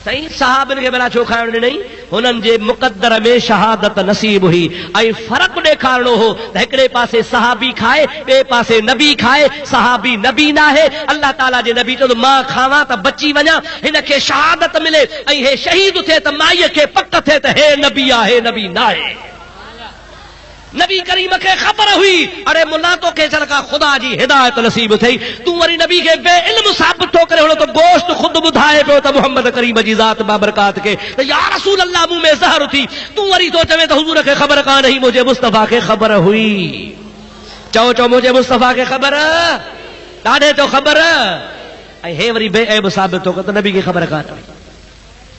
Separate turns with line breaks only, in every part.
सही सहाबन के भला छो खाइण ॾिनई हुननि जे मुक़द्दर में शहादत नसीब हुई ऐं फ़र्क़ु ॾेखारणो हो त हिकिड़े पासे सहाबी खाए ॿिए पासे नबी खाए सहाबी नबी न आहे अल्लाह ताला जे नबी चयो मां खावां त बची वञा हिन खे शहादत मिले ऐं हे शहीद थिए त माईअ खे पक थिए त हे नबी आहे नबी न आहे नबी करीम के खबर हुई अरे मुल्ला तो के चल का खुदा जी हिदायत नसीब थई तू वरी नबी के बे इल्म साबित तो करे हो तो गोश्त खुद बुधाए पे तो मोहम्मद करीम जी जात बाबरकात के तो या रसूल अल्लाह मुंह में जहर थी तू वरी तो चवे तो हुजूर के खबर का नहीं मुझे मुस्तफा के खबर हुई चो चो मुझे मुस्तफा के खबर दादे तो खबर ऐ हे वरी बे ऐब साबित तो तो नबी की खबर का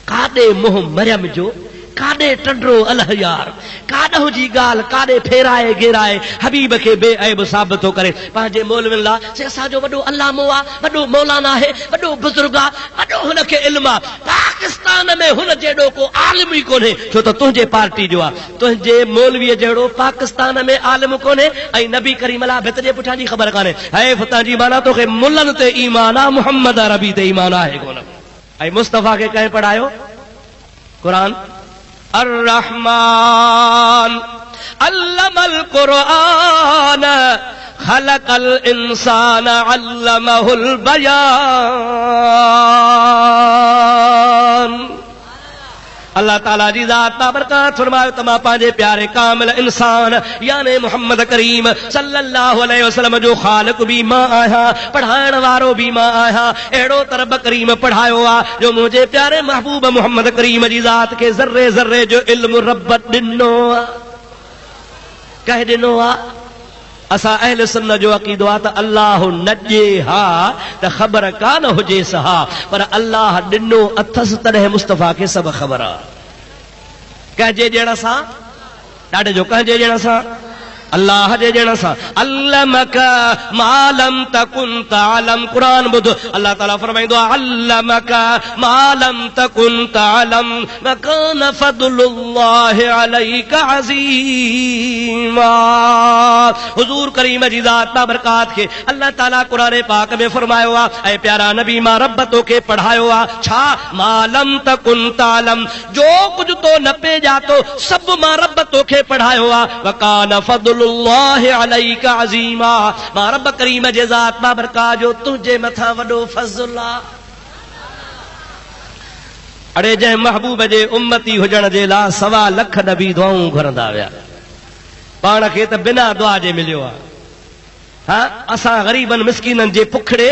कादे मुंह मरियम जो काडे टंडरो अल्लाह यार काडो जी गाल काडे फेराए गिराए हबीब के बेअब साबित तो करे पांजे मौलविन ला से असा जो वडो अल्लामो आ वडो मौलाना है वडो बुजुर्ग आ वडो हुन के इल्म आ पाकिस्तान में हुन जेडो को आलिम ही कोने छो तो तुझे पार्टी जो आ तुझे मौलवी जेडो पाकिस्तान में आलिम कोने आई नबी करीम ला भित जे पुठा जी खबर काने है फता जी माना तो के मुल्लन ते ईमान आ मोहम्मद अरबी ते ईमान है कोन आई मुस्तफा के कहे पढ़ायो कुरान अर्रहमान अल्लमल कुरान खलकल इंसान अल्लमहुल बयान अल्लाह ताला जी जात बाबरकात फरमायो तमा पांजे प्यारे कामिल इंसान याने मोहम्मद करीम सल्लल्लाहु अलैहि वसल्लम जो खालिक भी मां आया पढ़ाइण वारो भी मां आया एड़ो तरब करीम पढ़ायो आ जो मुझे प्यारे महबूब मोहम्मद करीम जी जात के जर्रे जर्रे जो इल्म रब ॾिनो आ कह ॾिनो आ असा अहल सुन्नत जो अकीदो आ त अल्लाह नजे हा त खबर कान हुजे सहा पर अल्लाह ॾिनो अथस तॾहिं मुस्तफा के सब खबर आ कहजे ॼण सां ॾाढे जो कहजे ॼण सां अल्लाह जे ॼण सां अल्लमक मालम तकुन तालम कुरान बुध अल्लाह ताला फरमाइंदो आहे अल्लमक मालम तकुन तालम वकान फदलुल्लाह अलैका अज़ीमा हुजूर करीम जी ज़ात बाबरकात के अल्लाह ताला कुरान पाक में फरमायो आहे ऐ प्यारा नबी मां रब तो के पढ़ायो आहे छा मालम तकुन तालम जो कुछ तो न पे जातो सब मां रब तो के पढ़ायो आहे वकान फदलुल्लाह अलैका अज़ीमा मां रब करीम जे ज़ात बाबरकात जो तुझे मथा वडो फज़ल आ अड़े जंहिं महबूब जे उम्मती हुजण जे लाइ 1.25 लख नबी दुआऊं घुरंदा विया पाण खे त बिना दुआ जे मिलियो आहे हा असां ग़रीबन मिस्कीनन जे पुखड़े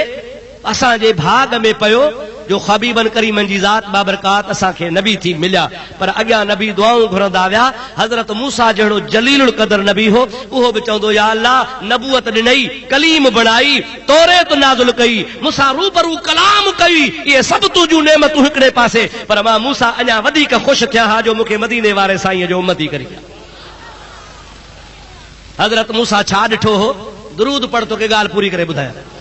असांजे भाग में पयो जो खबीबन करीमन जी ज़ात बाबरकात असां खे नबी थी मिलिया पर अॻियां नबी दुआऊं घुरंदा विया हज़रत मूसा जहिड़ो जलीलुल क़दर नबी हो उहो बि चवंदो या अल्लाह नबूअत ॾिनई कलीम बणाई तौरेत नाज़िल कई मूंसां रूबरू कलाम कई इहे सभु तुंहिंजूं नेमतूं हिकिड़े पासे पर मां मूसा अञा वधीक ख़ुशि थिया हा जो मूंखे मदीने वारे साईं जो उम्मती करी हज़रत मूसा छा ॾिठो हो दुरूद पढ़ तोखे ॻाल्हि पूरी करे ॿुधायां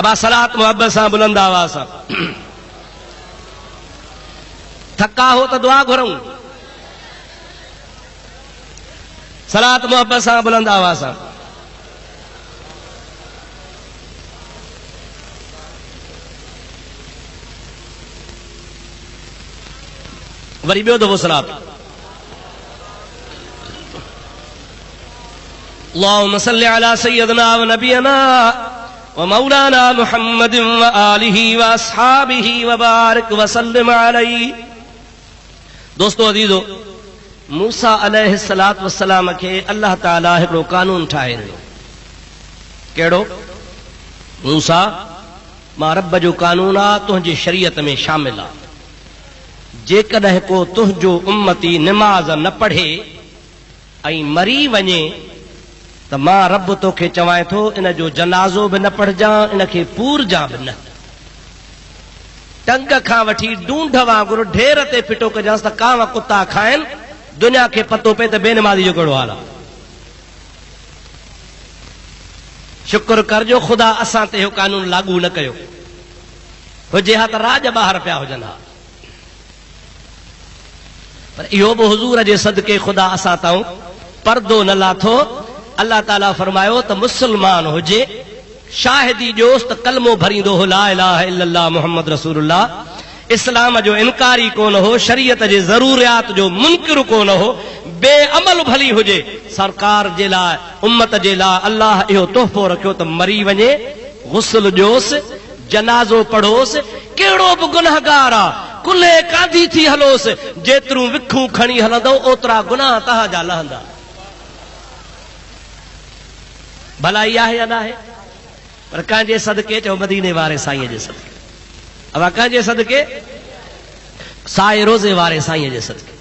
अबा सलात मोहब्बत सां बुलंद आवाज़ सां थका हो तो दुआ घुरऊं सलात मोहब्बत सां बुलंद आवाज़ सां वरी ॿियो दफ़ो सलात अल्लाहुम्मा सल्लि अला सय्यदना व नबियना व मौलाना मुहम्मद व आलिहि व अस्हाबिहि व बारिक व सल्लिम अलैहि दोस्तों अजीजो मूसा अलैहिस्सलात वस्सलाम के अल्लाह ताला हिकिड़ो कानून ठाहे ॾिनो कहिड़ो मूसा मां रब जो कानून आ तुंहिंजी शरीयत में शामिल आ जेकॾहिं को तुंहिंजो उम्मती निमाज़ न पढ़े ऐं मरी वञे त मां रब तोखे चवां थो इन जो जनाज़ो बि न पढ़जां इन खे पूरजां बि न टंग खां वठी ढूंढ वांगुरु ढेर ते फिटो कजांसि त कांव कुता खाइनि दुनिया खे पतो पए त बेनमाज़ी जो कहिड़ो हाल आहे शुक्र करजो ख़ुदा असां ते इहो कानून लागू न कयो हुजे हा त राज ॿाहिरि पिया हुजनि हा पर इहो बि हुज़ूर जे सदके ख़ुदा असां ताऊं पर्दो न लाथो अल्लाह ताला फरमायो त मुसलमान हुजे शाहिदी जोस्त कलमो भरींदो हो ला इलाहा इल्लल्लाह मुहम्मद रसूलुल्लाह, इस्लाम जो इनकारी कोन हो, शरीयत जे ज़रूरियात जो मुनकिर कोन हो, बेअमल भली हुजे, सरकार जे लाइ उम्मत जे लाइ अल्लाह इहो तोहफ़ो रखियो त मरी वञे, गुस्ल ॾियोसि, जनाज़ो पढ़ोसि, कहिड़ो बि गुनहगार आहे कुल्हे कांधी थी हलोसि, जेतिरूं विखूं खणी हलंदो ओतिरा गुनाह तव्हांजा लहंदा। भलाई आहे या न आहे? पर कंहिंजे सदके चओ मदीने वारे साईं जे सदके, अब कंहिंजे सदके साए रोज़े वारे साईं जे सदके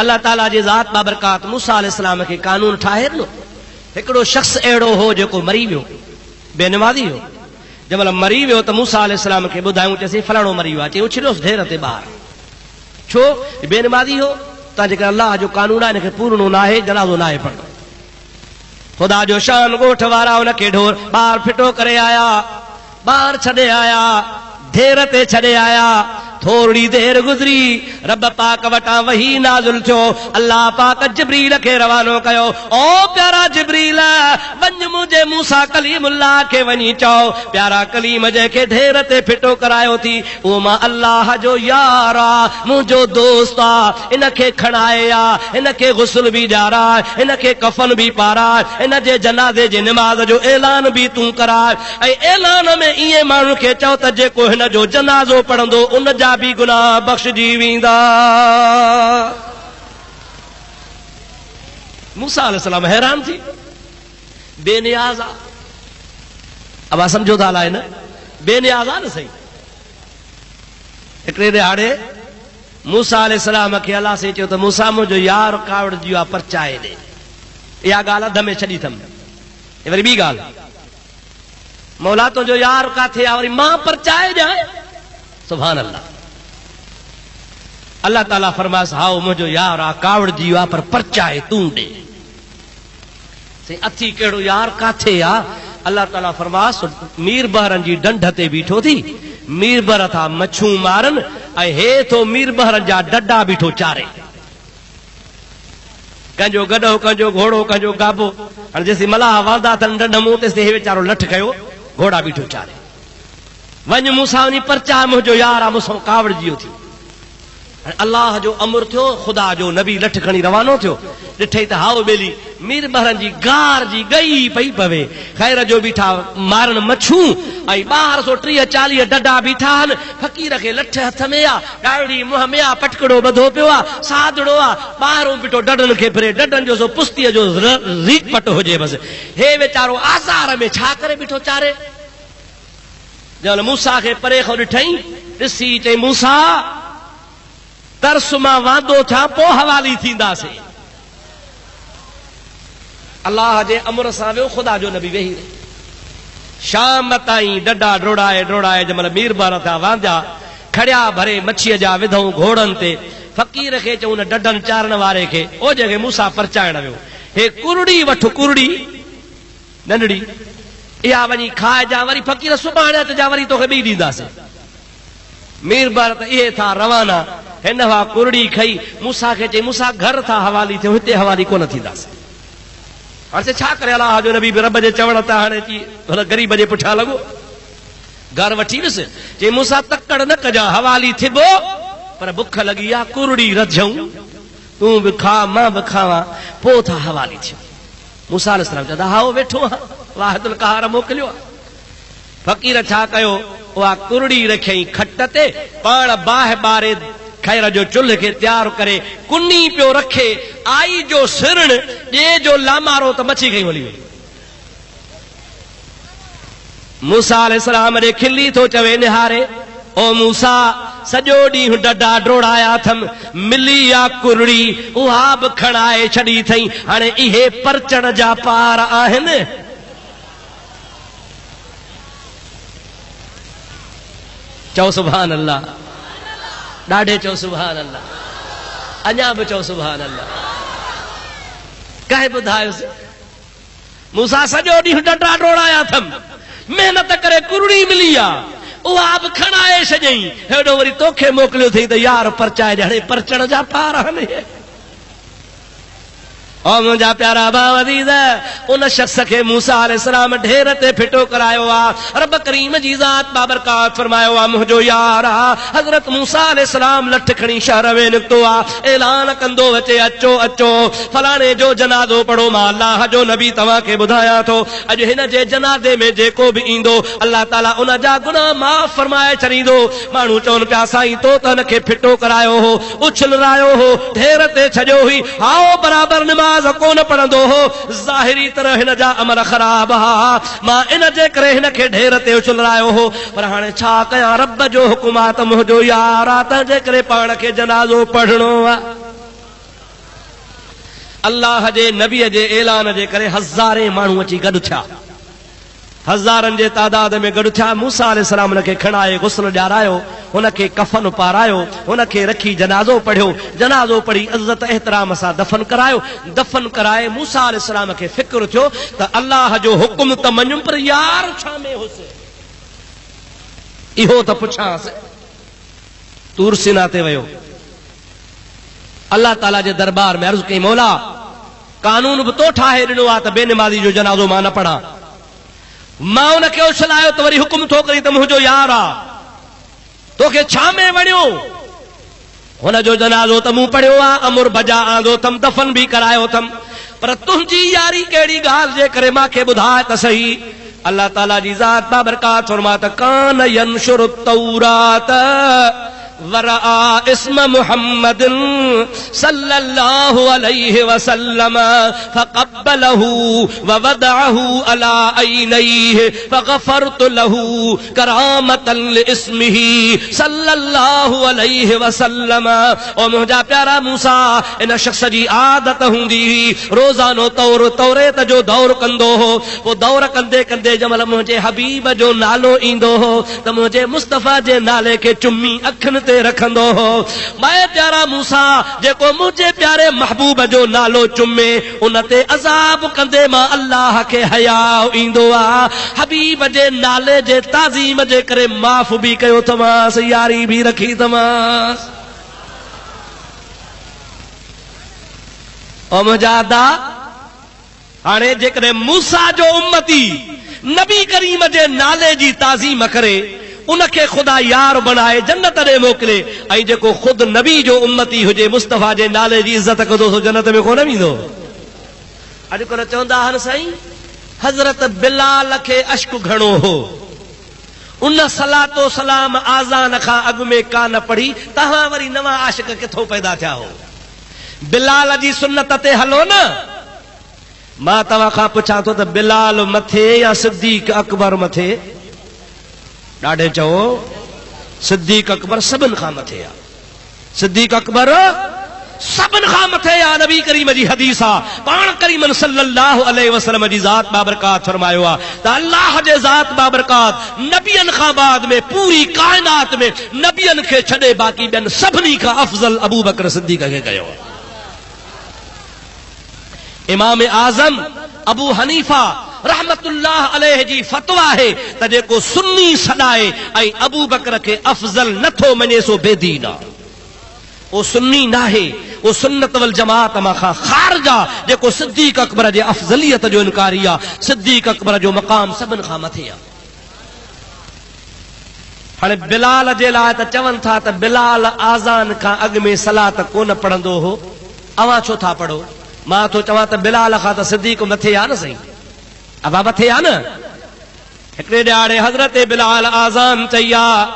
अल्लाह ताला जे ज़ात बाबरकात मूसा अलैहिस्सलाम खे कानून ठाहे ॾिनो। हिकिड़ो शख़्स अहिड़ो हो जेको मरी वियो, बेनमाज़ी हो। जंहिं महिल मरी वियो त मूसा अलैहिस्सलाम खे ॿुधायूं, चइसि फलाणो मरी वियो आहे, चई उछलियोसि ढेर ते ॿाहिरि। छो? बेनमाज़ी हो। तव्हां जेकर अल्लाह जो कानून आहे हिनखे पूरणो न आहे, जनाज़ो न आहे पढ़णो। खुदा जो शान ॻोठ वारा हुनखे ढोर ॿार फिटो करे आया, ॿार छॾे आया, ढेर ते छॾे आया। थोड़ी देर गुज़री, रब पाक वटां वही नाज़िल थियो। अल्लाह पाक जिब्रील खे रवानो कयो, ओ प्यारा जिब्रील वञ मुंहिंजे मूसा कलीमुल्लाह खे वञी चओ, प्यारा कलीम जंहिंखे ढेर ते फिटो करायो थी, उहो मां अल्लाह जो यार आ, मुंहिंजो दोस्त आ, इनखे खणाए आ, इनखे गुस्ल बि ॾियाराए, इनखे कफन बि पाराए, इन जे जनाज़े जे निमाज़ जो ऐलान बि तूं कराए। ऐं ऐलान में ईअं माण्हुनि खे चओ त जेको हिन जो जनाज़ो पढ़ंदो उन जा भी गुनाह बख्शजी वेंदा। मूसा अलैहिस्सलाम हैरान थी, बेनियाज़ आ। अब समझो था अलाए न, बेनियाज़ आ न सही। हिकिड़े दिहाड़े मूसा अलैहिस्सलाम खे अल्लाह से चयो त मूसा मुंहिंजो यार कावड़ जी आहे, परचाए ॾे। इहा ॻाल्हि अध में छॾी अथमि। वरी ॿी ॻाल्हि, मौला तुंहिंजो यार काथे आहे, वरी मां परचाए ॾियां। सुभान अल्लाह। अल्लाह ताला फरमास, हाओ मुंहिंजो यार आहे, कावड़ जी आहे, पर परचाए तूं ॾे। अथी कहिड़ो यार काथे आहे? अल्लाह ताला फरमास, मीर बहरनि जी ढंढ ते बीठो थी, मीर बहर था मछूं मारनि, ऐं हे थो मीर बहरनि जा डडा बीठो चारे। कंहिंजो गॾो, कंहिंजो घोड़ो, कंहिंजो गाबो। हाणे जेसीं मलाह वांदा अथनि ढंढ मूं, तेसीं हे वीचारो लठ कयो, घोड़ा बीठो चारे। वञ मूंसां वञी परचाए, मुंहिंजो यार आहे, मूंसां कावड़ जियो थी। अल्लाह जो अमर थियो, खुदा जो नबी लठ खणी रवानो थियो। ॾिठई त हाओ ॿेली मीर बहरनि जी गार जी गई पई पवे, ख़ैर जो बीठा मारन मछूं, ऐं 1230-40 डडा बीठा आहिनि। फ़क़ीर खे लठ हथ में आहे, ॾाढ़ी मुंहं में आहे, पटकड़ो ॿधो पियो आहे, सादड़ो आहे, ॿाहिरों बीठो डडनि खे फिरे, डडनि जो सो पुस्तीअ जो रीक पट हुजे बसि। हे वीचारो आज़ार में छा करे बीठो चारे। जंहिं मूसा खे परे खां ॾिठई, ॾिसी चई मूसा तरस मां वांदो थिया, पोइ हवाली थींदासीं। अल्लाह जे अमर सां वियो खुदा जो नबी वेही रहे। शाम ताईं डडा डोड़ाए डोड़ाए जंहिं महिल मीर बार थिया वांदा, खड़िया भरे मच्छीअ जा विधऊं घोड़नि ते। फ़क़ीर खे चऊं न डडनि चारण वारे खे, ओ जंहिंखे मूसा परचाइण वियो, हे कुरड़ी वठ, कुरड़ी नंढड़ी, इहा वञी खाइजां, वरी फ़क़ीर सुभाणे अचजां, वरी तोखे ॿी ॾींदासीं। मीर बार त इहे था रवाना। हिन हा कुरड़ी खई, मूसा खे चई मूसा घर था हवाली थियो, हिते हवाली कोन थींदासीं। हाणे छा करे, अलाह जो नबी रब जे चवण था हाणे भला ग़रीब जे पुठियां लॻो। घर वठी वियुसि, चई मूसा तकड़ न कजां, हवाली थिबो, पर बुख लॻी आहे, कुरड़ी रझऊं, तूं बि खा मां बि खावां, पोइ था हवाली थियो। मूसा अलैहिस्सलाम चवंदा हाओ वेठो आहे, वाहिदुल क़हार मोकिलियो आहे। फ़क़ीर छा कयो, उहा कुरड़ी रखियईं खट ते, पाण बाहि ॿारे खैर जो चुल्ह खे तैयार करे कुनी पियो रखे। आई जो सिरण ॾे जो लामारो त मच्छी खई हली वई। मूसा अलैहिस्सलाम ॾे खिली थो चवे निहारे, ओ मूसा सॼो ॾींहुं डडा डोड़ाया अथमि, मिली आ कुरड़ी, उहा बि खणाए छॾी अथई, हाणे इहे परचण जा पार आहिनि। चओ सुभान अल्लाह, ॾाढे चओ सुभान अल्लाह, अञा बि चओ सुभान अल्लाह। कंहिं ॿुधायोसि मूसा सॼो ॾींहुं डडा डोड़ाया अथमि, महिनत करे कुरड़ी मिली आहे, उहा बि खणाए छॾियईं, हेॾो वरी तोखे मोकिलियो अथई त यार परचाए ॾे, हाणे परचण जा पार आहिनि। और मुंहिंजा प्यारा भाउ अज़ीज़, उन शख्स खे मूसा अलैहिस्सलाम ढेर ते फिटो करायो आहे। रब करीम जी ज़ात बाबरकात फरमायो आहे मुंहिंजो यार आहे। हज़रत मूसा अलैहिस्सलाम लठ खणी शहर में निकितो आहे, ऐलान कंदो अचे अचो अचो फलाणे जो जनाज़ो पढ़ो, मां अल्लाह जो नबी तव्हांखे ॿुधायां थो, अॼु हिन जे जनाज़े में जेको बि ईंदो अल्लाह ताला उन जा गुनाह माफ़ फरमाए छॾींदो। माण्हू चवनि पिया साईं तो त हिन खे फिटो करायो हो, उछलरायो हो, ढेर ते छॾियो हुई, हाओ बराबरि नमाज़ कोन पढ़ंदो हो, ज़ाहिरी तरह हिन जा अमल ख़राब हा, मां इन जे करे हिन खे ढेर ते उछलरायो हो। पर हाणे छा कयां, रब जो हुकुम आहे त मुंहिंजो यार आहे, तंहिंजे करे पाण खे जनाज़ो पढ़णो आहे। अल्लाह जे नबीअ जे ऐलान जे करे हज़ारे माण्हू अची गॾु थिया, हज़ारनि जे तादाद में गॾु थिया। मूसा अलैहिस्सलाम हुन खे खणाए गुस्ल ॾियारायो, हुन खे कफन पारायो, हुन खे रखी जनाज़ो पढ़ियो, जनाज़ो पढ़ी इज़त एहतराम सां दफ़न करायो। दफ़न कराए मूसा अलैहिस्सलाम खे फ़िक्र थियो त अल्लाह जो हुकुम त मञुमि, पर यार छा में हुसे, इहो त पुछांसि। तूर सीना ते वियो, अल्लाह ताला जे दरबार में अर्ज़ कई, मौला कानून बि तो ठाहे ॾिनो आहे त बेनमाज़ी जो जनाज़ो मां न पढ़ां, मां उन खे उछलायो त वरी हुकुम थो करी त मुंहिंजो यार आहे, तोखे छा में वणियो? हुन जो जनाज़ो त मूं पढ़ियो आहे, अमुर बजा आंदो अथमि, दफ़न बि करायो अथमि, पर तुंहिंजी यारी कहिड़ी ॻाल्हि जे करे मूंखे ॿुधाए त सही। अल्लाह ताला जी ज़ात बाबरकात फरमा त कान यनशुरु तौरात वरआ इस्म मुहम्मदिन सल्लल्लाहु अलैहि वसल्लम फक़ब्बलहु ववदअहु अला ऐनैहि फग़फ़रतु लहु करामतन लिस्मिहि सल्लल्लाहु अलैहि वसल्लम। ओ मुंहिंजा प्यारा मूसा, इन शख्स जी आदत हूंदी हुई रोज़ानो तौरेत जो दौर कंदो हो, पोइ दौर कंदे कंदे जमल मुंहिंजे हबीब जो नालो ईंदो हो त मुंहिंजे मुस्तफ़ा जे नाले खे चुमी अखियुनि ते रखंदो हो। मैं प्यारा मूसा जेको मुंहिंजे प्यारे महबूब जो नालो चुमे, उन ते अज़ाब कंदे मां अल्लाह खे हया ईंदो आहे। हबीब जे नाले जे ताज़ीम जे करे माफ़ बि कयो थमांसि, यारी बि रखी थमांसि। ओ मुंहिंजा अदा, हाणे जेकॾहिं मूसा जो उम्मती नबी करीम जे नाले जी ताज़ीम करे उनखे ख़ुदा यार बनाए जन्नत ॾे मोकिले, ऐं जेको ख़ुदि नबी जो उम्मती हुजे मुस्तफ़ा जे नाले जी इज़त कंदो सो जन्नत में कोन वेंदो। अॼुकल्ह चवंदा आहिनि साईं हज़रत बिलाल खे अश्क घणो हो, उन सलातो सलाम आज़ान खां अॻु में कान पढ़ी, तव्हां वरी नवां आशिक किथों पैदा थिया हो? बिलाल जी सुन्नत ते हलो न। मां तव्हां खां पुछां थो त बिलाल मथे या सिद्दीक़ अकबर मथे? ॾाढे चओ सिद्दीक़ अकबर सभिनि खां मथे आहे, सिद्दीक़ अकबर सभिनि खां मथे आहे। नबी करीम जी हदीस आहे, पाण करीम सल्लल्लाहु अलैहि वसल्लम जी ज़ात बाबरकात फरमायो आहे त अल्लाह जे ज़ात बाबरकात नबियनि खां बाद में पूरी काइनात में नबियनि खे छॾे बाक़ी ॿियनि सभिनी खां अफ़ज़ल अबू बकर सिद्दीक़ खे कयो आहे। इमाम आज़म अबू हनीफा रहमतुल्लाह अलैहि जी फतवा है त जेको सुन्नी सॾाए ऐं अबू बकर खे अफ़ज़ल नथो मञे सो बेदीन आहे, ओ सुन्नी नाहे, ओ सुन्नत वल जमात मां खां ख़ारिज आहे। जेको सिद्दीक़ अकबर जे अफ़ज़लियत जो इनकारी आहे, सिद्दीक़ अकबर जो मक़ाम सभिनि खां मथे आहे। हाणे बिलाल जे लाइ त चवनि था त बिलाल आज़ान खां अॻु में सलात कोन पढ़ंदो हो, अवां छो था पढ़ो? मां तो चवां त बिलाल खां त सिद्दीक़ मथे आहे न साईं, अबा मथे आहे न। हिकिड़े ॾियारे हज़रत बिलाल आज़ान चई आहे,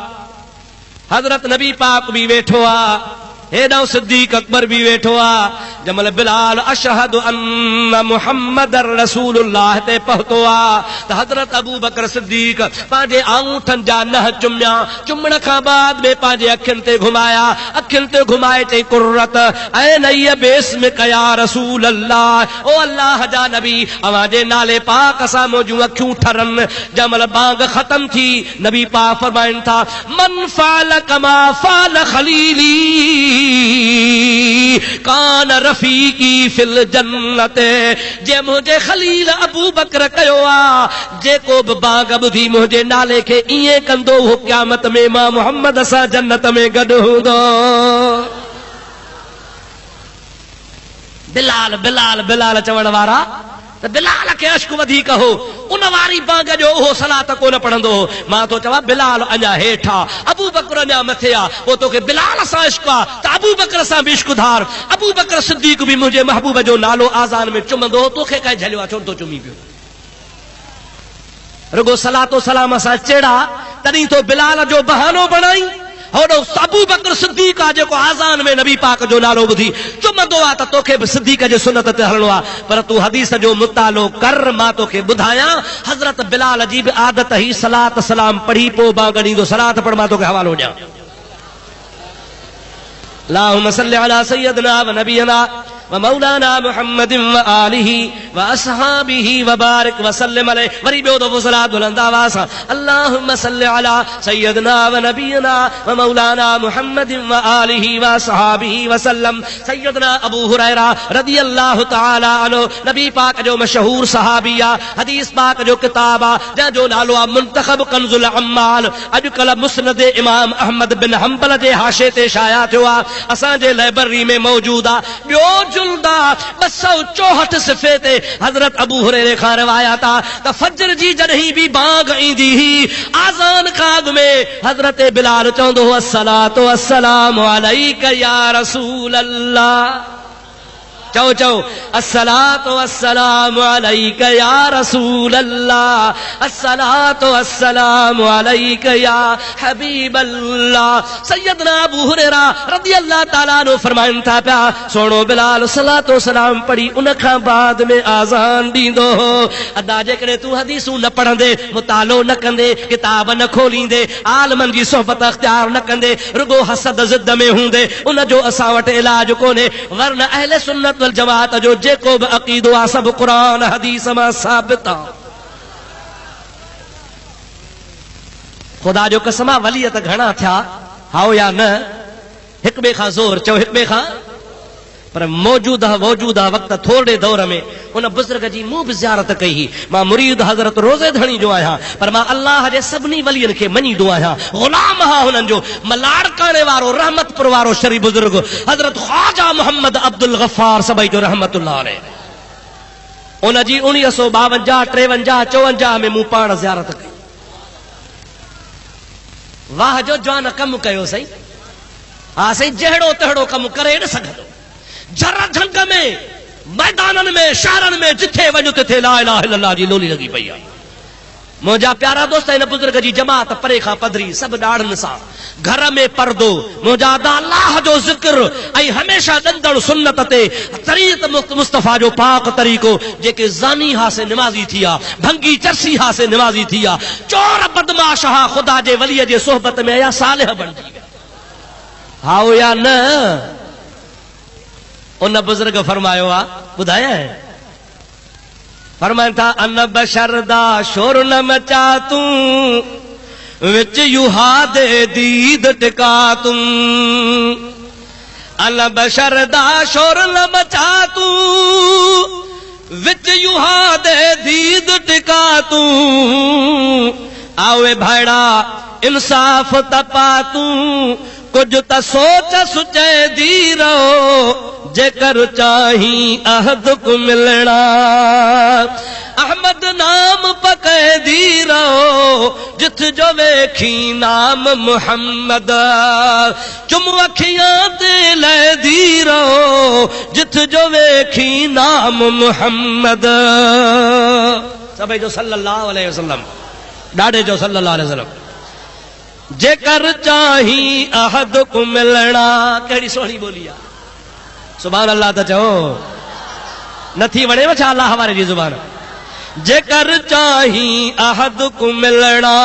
हज़रत नबी पाक बि वेठो आहे, हेॾां सिद्दीक़ अकबर बि वेठो आहे। जमल बिलाल अशहदु अन्न मुहम्मदर रसूलुल्लाह ते पहुतो आहे त हज़रत अबू बकर सिद्दीक़ पंहिंजे आंगूठनि जा नह चुमिया, चुमण खां बाद में पंहिंजे अखियुनि ते घुमाया, अखियुनि ते घुमाए चई कुर्रत ऐं नईअ बेस्म कया रसूल अल्लाह, ओ अल्लाह जा नबी अवां जे नाले पाक सां मुंहिंजूं अखियूं ठरनि। जमल बांग ख़तम थी, नबी पाक फरमाइनि था मन फाल कमा फाल खलीली कान रफीकी फिल जन्नत। जे मुंहिंजे खलील अबू बकर कयो आहे, जेको बि बाग ॿुधी मुंहिंजे नाले खे ईअं कंदो हो, क़यामत में मां मुहम्मद सां जन्नत में गॾु हूंदो। बिलाल बिलाल बिलाल चवण वारा त बिलाल खे अश्क वधीक हो उन वारी बांग जो उहो सलात कोन पढ़ंदो हो। मां तो चवां बिलाल अञा हेठा, अबू बकर अञा मथे आ, पोइ तोखे बिलाल सां इश्क आ त अबू बकर सां बि इश्क धार। अबू बकर सिद्दीक बि मुंहिंजे महबूब जो नालो आज़ान में चुमंदो हो, तोखे कंहिं झलियो आहे छो तो चुमी पियो? रुगो सलातो सलाम सां चेड़ा तॾहिं तो बिलाल जो बहानो बणाई। होॾो अबू बकर सिद्दीक आहे जेको आज़ान में नबी पाक जो नालो ॿुधी चुमंदो आहे त तोखे बि सिद्दीक जे सुन्नत ते हलणो आहे। पर तूं हदीस जो मुतालो कर, मां तोखे ॿुधायां हज़रत बिलाल जी बि आदत ही सलात सलाम पढ़ी पोइ बांग ॾींदो। सलात पढ़, मां तोखे हवालो ॾियां। अल्लाहुम्मा सल्लि अला सय्यदिना व नबियना व मौलाना मुहम्मदिन व आलिहि व असहाबिहि व बारिक व सल्लिम अलैहि। वरी ॿियो दफ़ो सलात बुलंद आवाज़ सां अल्लाहुम्मा सल्लि अला सय्यदिना व नबियना व मौलाना मुहम्मदिन व आलिहि व असहाबिहि व सल्लम। सय्यदना अबू हुरैरा रदियल्लाहु तआला अन्हु नबी पाक जो मशहूर सहाबी आहे, हदीस पाक जो किताब आहे जंहिंजो नालो आहे मुंतखब कंजुल अम्माल। अॼुकल्ह मुस्नद इमाम अहमद बिन हंबल जे हाशे ते शाया थियो आहे, असांजे लाइब्रेरी में मौजूद आहे। ॿियो जुल्दा 264 सिफ़े ते हज़रत अबू हुरैरे खां रिवायत आहे त फजर जी जॾहिं बि बांग ईंदी हुई आज़ान खां अॻु में हज़रत बिलाल चवंदो हो अस्सलातु वस्सलामु अलैका या रसूल अल्लाह। चओ चओ अस्सलातु वस्सलामु अलैका या रसूल अल्लाह, अस्सलातु वस्सलामु अलैका या हबीब अल्लाह। सैयदना अबू हुरैरा रज़ियल्लाहु ताला अन्हु फरमाइनि था पिया सोणो बिलाल सलातो वस्सलाम पढ़ी उन खां बाद में आज़ान ॾींदो हो। अदा जेकॾहिं तूं हदीसूं न पढ़ंदे, मुतालो न कंदे, किताब न खोलींदे, आलमनि जी सोहबत अख्तियार न कंदे, रुगो हसद ज़िद में हूंदे, उन जो असां वटि इलाज कोन्हे। वरन अहले सुन्नत वल जमात जो जेको बि अक़ीदो आहे सभु क़ुरान हदीस मां साबित आहे। ख़ुदा जो कसम आहे वलियत घणा थिया हाओ या न, हिक ॿिए खां ज़ोर चओ, हिक ॿिए खां। पर मौजूदा वक़्त थोरे दौर में उन बुज़ुर्ग जी मूं बि ज़ियारत कई हुई। मां मुरीद हज़रत रोज़े धणी जो आहियां, पर मां अल्लाह जे सभिनी वलियनि खे मञींदो आहियां, ग़ुलाम आहियां हुननि जो। मलाड़काणे वारो रहमतपुर वारो शरीफ़ बुज़ुर्ग हज़रत ख़्वाजा मोहम्मद अब्दुल गफ़ार सभई जो रहमतुल्लाह अलैह, उन जी 1952, 53, 54 में मूं पाण ज़ियारत कई। वाह जो जवान कमु कयो सही। हा साईं, जहिड़ो तहिड़ो कमु करे न सघंदो। झर झंग में, मैदाननि में, शहरनि में जिथे वञो तिथे ला इलाहा इल्लल्लाह जी लोली लॻी पई आहे। मुंहिंजा प्यारा दोस्त हिन बुज़ुर्ग जी जमात परे खां पधरी, सभु ॾाढ़नि सां, घर में पर्दो, मुंहिंजा अल्लाह जो ज़िक्र ऐं हमेशह ॾंदड़ सुन्नत ते तरीक़ मुस्तफ़ा जो पाक तरीक़ो। जेके ज़ानी हासे निमाज़ी थी आहे, भंगी चरसी हासे निमाज़ी थी आहे, चोर बदमाश हा ख़ुदा जे वलीअ जे सोहबत में या सालिह बणिजी विया, हाओ या न? उन बुज़ुर्ग फरमायो आहे, ॿुधायां फरमाइनि था अन बशर दा शोर न मचा तूं विच युहा दे दीद टिका तूं। अन बशर दा शोर न मचा तूं विच युहा दे दीद टिका तूं। आवे भाड़ा इंसाफ तपा तूं कुछ त सोच सुचे दी रहो जेकर चाही अहद को मिलना। अहमद नाम पके दी रहो जिथ जो वेखी नाम मुहम्मद। चुम अखियां ते ले दी रहो जिथ जो वेखी नाम मुहम्मद। सभई जो सल्लल्लाहु अलैहि वसल्लम, ॾाढे जो सल्लल्लाहु अलैहि वसल्लम। जेकर चाही अहद को मिलना, कहिड़ी सोहणी बोली आहे। सुभान अल्लाह त चओ, नथी वणेव छा अल्लाह वारे जी ज़ुबान? जेकर चाही अहद को मिलना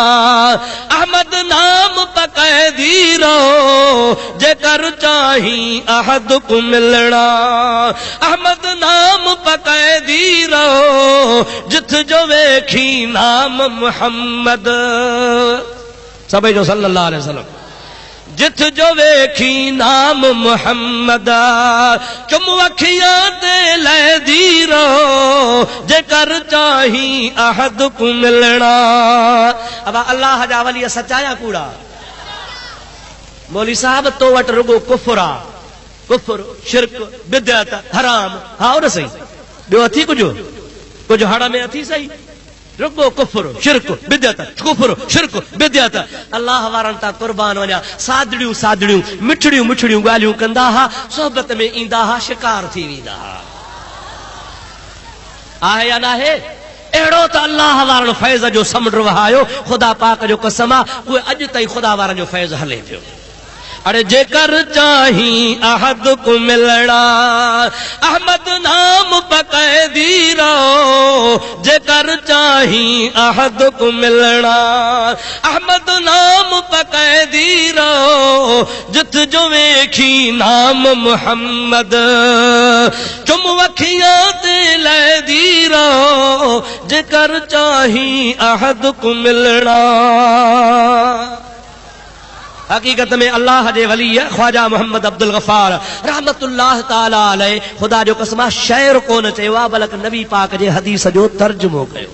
अहमद नाम पके दी रहो। जेकर चाही अहद को मिलना अहमद नाम पके दी रहो जिथ जो वेखी नाम मुहम्मद। सभई जो सल्लल्लाहु अलैहि वसल्लम। जिथ जो वेखी नाम मुहम्मद। चुम अखियां ते ले दी रहो जेकर चाही अहद को मिलना। अब अल्लाह जा वली सचाया कूड़ा। मौली साहब तो वट रुगो कुफर आ, कुफर शिरक बिदअत हराम। हाँ न सही ॿियो अथी कुझु हड़ में अथी सही रुगो कुफर शिरक बिदअत कुफर शिरक बिदअत। अल्लाह वारनि तां कुर्बान वञा सादड़ियूं मिठड़ियूं ॻाल्हियूं कंदा हा, सोहबत में ईंदा हा, शिकार थी वेंदा हा। आहे या नाहे? अहिड़ो त अल्लाह वारनि फैज़ जो समुंड वहायो, ख़ुदा पाक जो कसम आहे उहे अॼु ताईं ख़ुदा वारनि जो फैज़ हले पियो। अरे जेकर चाही अहद को मिलना अहमद नाम पकैदी रहो, जेकर चाही अहद को मिलना अहमद नाम पकैदी रहो, जित जो वेखी नाम मुहम्मद चुम वखियां ते लैदी रहो, जेकर चाही अहद को मिलना। हकीकत में अल्लाह जे वली ख्वाजा मोहम्मद अब्दुल गफ्फार रहमतुल्लाह ताला अलैह खुदा जो कसम शायर कोन चयो आहे, बल्कि नबी पाक जे हदीस जो तर्जुमो कयो।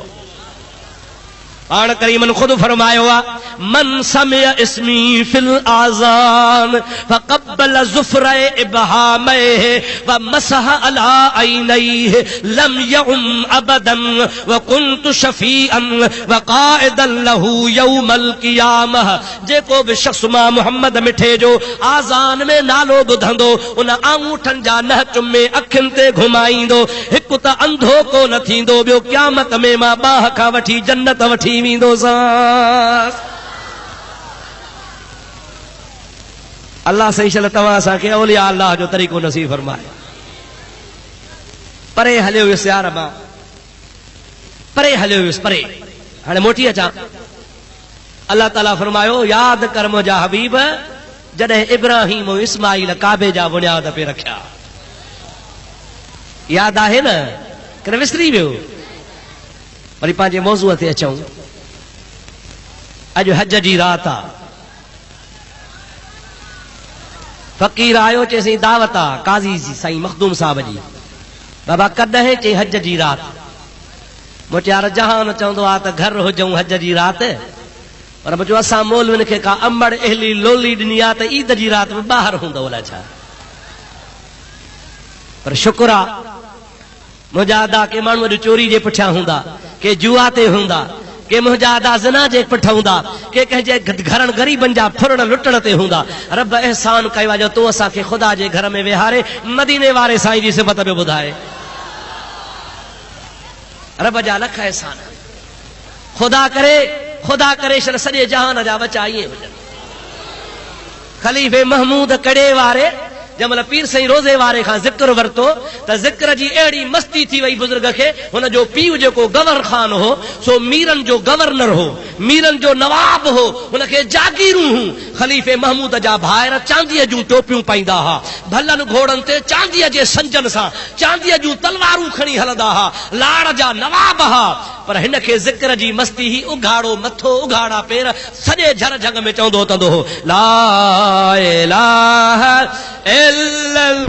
पाण करीमन खुद फरमायो आहे, मन समिया इस्मी फिल आज़ान फक़ब्बल ज़ुफ़्र इब्हामैहि व मसह अला ऐनैहि लम यउम अबदन व कुन्तु शफ़ीअन व क़ाइदन लहू यौमल क़ियामह। जेको बि शख़्स मां मोहम्मद मिठे जो आज़ान में नालो ॿुधंदो, उन आंगूठनि जा नह चुमे अखियुनि ते घुमाईंदो, हिकु त अंधो कोन थींदो, ॿियो क़यामत में मां बाह खां वठी जन्नत वठी अल्लाह सही चल तव्हां असांखे औलिया अल्लाह जो तरीक़ो नसीब फरमाए। परे हलियो वियुसि यार मां, परे हलियो वियुसि परे। हाणे मोटी अचां, अल्लाह ताला फरमायो यादि कर मुंहिंजा हबीब जॾहिं इब्राहिम ऐं इस्माइल काबे जा बुनियाद पे रखिया। यादि आहे न कि विसरी वियो? वरी पंहिंजे मौज़ूअ ते अचूं। अॼु हज जी रात आहे, फ़क़ीर आयो चयईं दावत आहे काज़ी जी साईं मखदूम साहब जी। बाबा कॾहिं? चई हज जी रात। मोटियार जहान चवंदो आहे त घर हुजूं हज जी रात, पर मुंहिंजो असां मौलविन खे का अमड़ अहली लोली ॾिनी आहे त ईद जी रात में ॿाहिरि हूंदो अलाए छा। पर शुक्र आहे मुंहिंजा अदा के माण्हू अॼु चोरी जे पुठियां हूंदा, के जुआ ते हूंदा, के मुंहिंजा अदा ज़िना जे पुठियां हूंदा, के कंहिंजे घरनि ग़रीबनि जा फुरण लुटण ते हूंदा। रब एहसान कयो आहे जो तूं असांखे ख़ुदा जे घर में विहारे मदीने वारे साईं जी सिफ़त पियो ॿुधाए। रब जा लख एहसान। ख़ुदा करे शर सॼे जहान जा बचा ईअं हुजनि। खलीफ़े महमूद कड़े वारे जंहिंमहिल पीर साईं रोज़े वारे खां ज़िक्र वरितो त ज़िक्र जी अहिड़ी मस्ती थी वई बुज़ुर्ग खे, हुन जो पीउ जेको गवर्नर खान हो सो मीरनि जो गवर्नर हो, मीरनि जो नवाब हो, हुनखे जागीरूं हूं। खलीफ़े महमूद जा भाइर चांदीअ जूं टोपियूं पाईंदा हा, भलनि घोड़नि ते चांदीअ जे संजन सां चांदीअ जूं तलवारूं खणी हलंदा हा, लाड़ जा नवाब हा। पर हिन खे ज़िक्र जी मस्ती ही उघाड़ो मथो उघाड़ा पेर सॼे झर झंग में चवंदो तंदो हो ला इलाहा इल्लल्लाह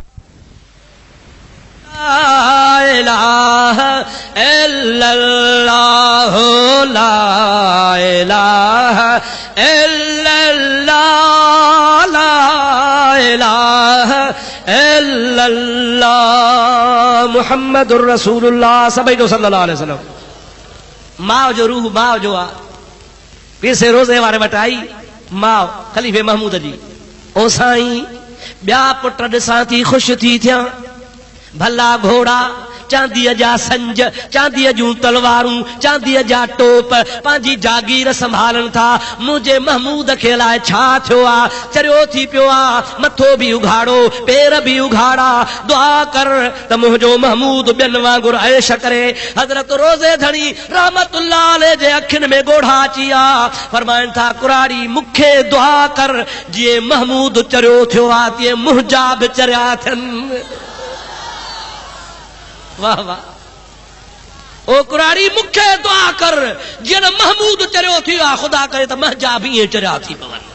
ला इलाहा इल्लल्लाह ला इलाहा इल्लल्लाह ला इलाहा इल्लल्लाह मुहम्मदुर रसूलुल्लाह सल्लल्लाहु अलैहि वसल्लम। माओ जो रूह माओ जो आ पीर से रोज़े वारे वटि आई माओ खलीफ़े महमूद जी। ओ साईं ॿिया पुट ॾिसां थी ख़ुशि थी थियां, भला घोड़ा चांदीअ जा संज चांदीअ जूं तलवारूं चांदीअ जा टोप पंहिंजी जागीर संभालनि था। मुंहिंजे महमूद खे लाइ छा थियो आहे? चरियो थी पियो आहे, मथो बि उघाड़ो पेर बि उघाड़ा, दुआ कर त मुंहिंजो महमूद ॿियनि वांगुरु ऐश करे। हज़रत रोज़े धणी रहमतुल्लाह अलैह जे अखियुनि में ॻोढ़ा अची विया, फरमाइनि था कुराड़ी मूंखे दुआ कर जीअं महमूद चरियो थियो आहे तीअं मुंहिंजा बि चरिया थियनि। वाह वाह। ओ कुराड़ी मूंखे दुआ कर जीअं महमूद चरियो थी आहे, ख़ुदा करे त मुंहिंजा बि ईअं चरिया थी पवनि।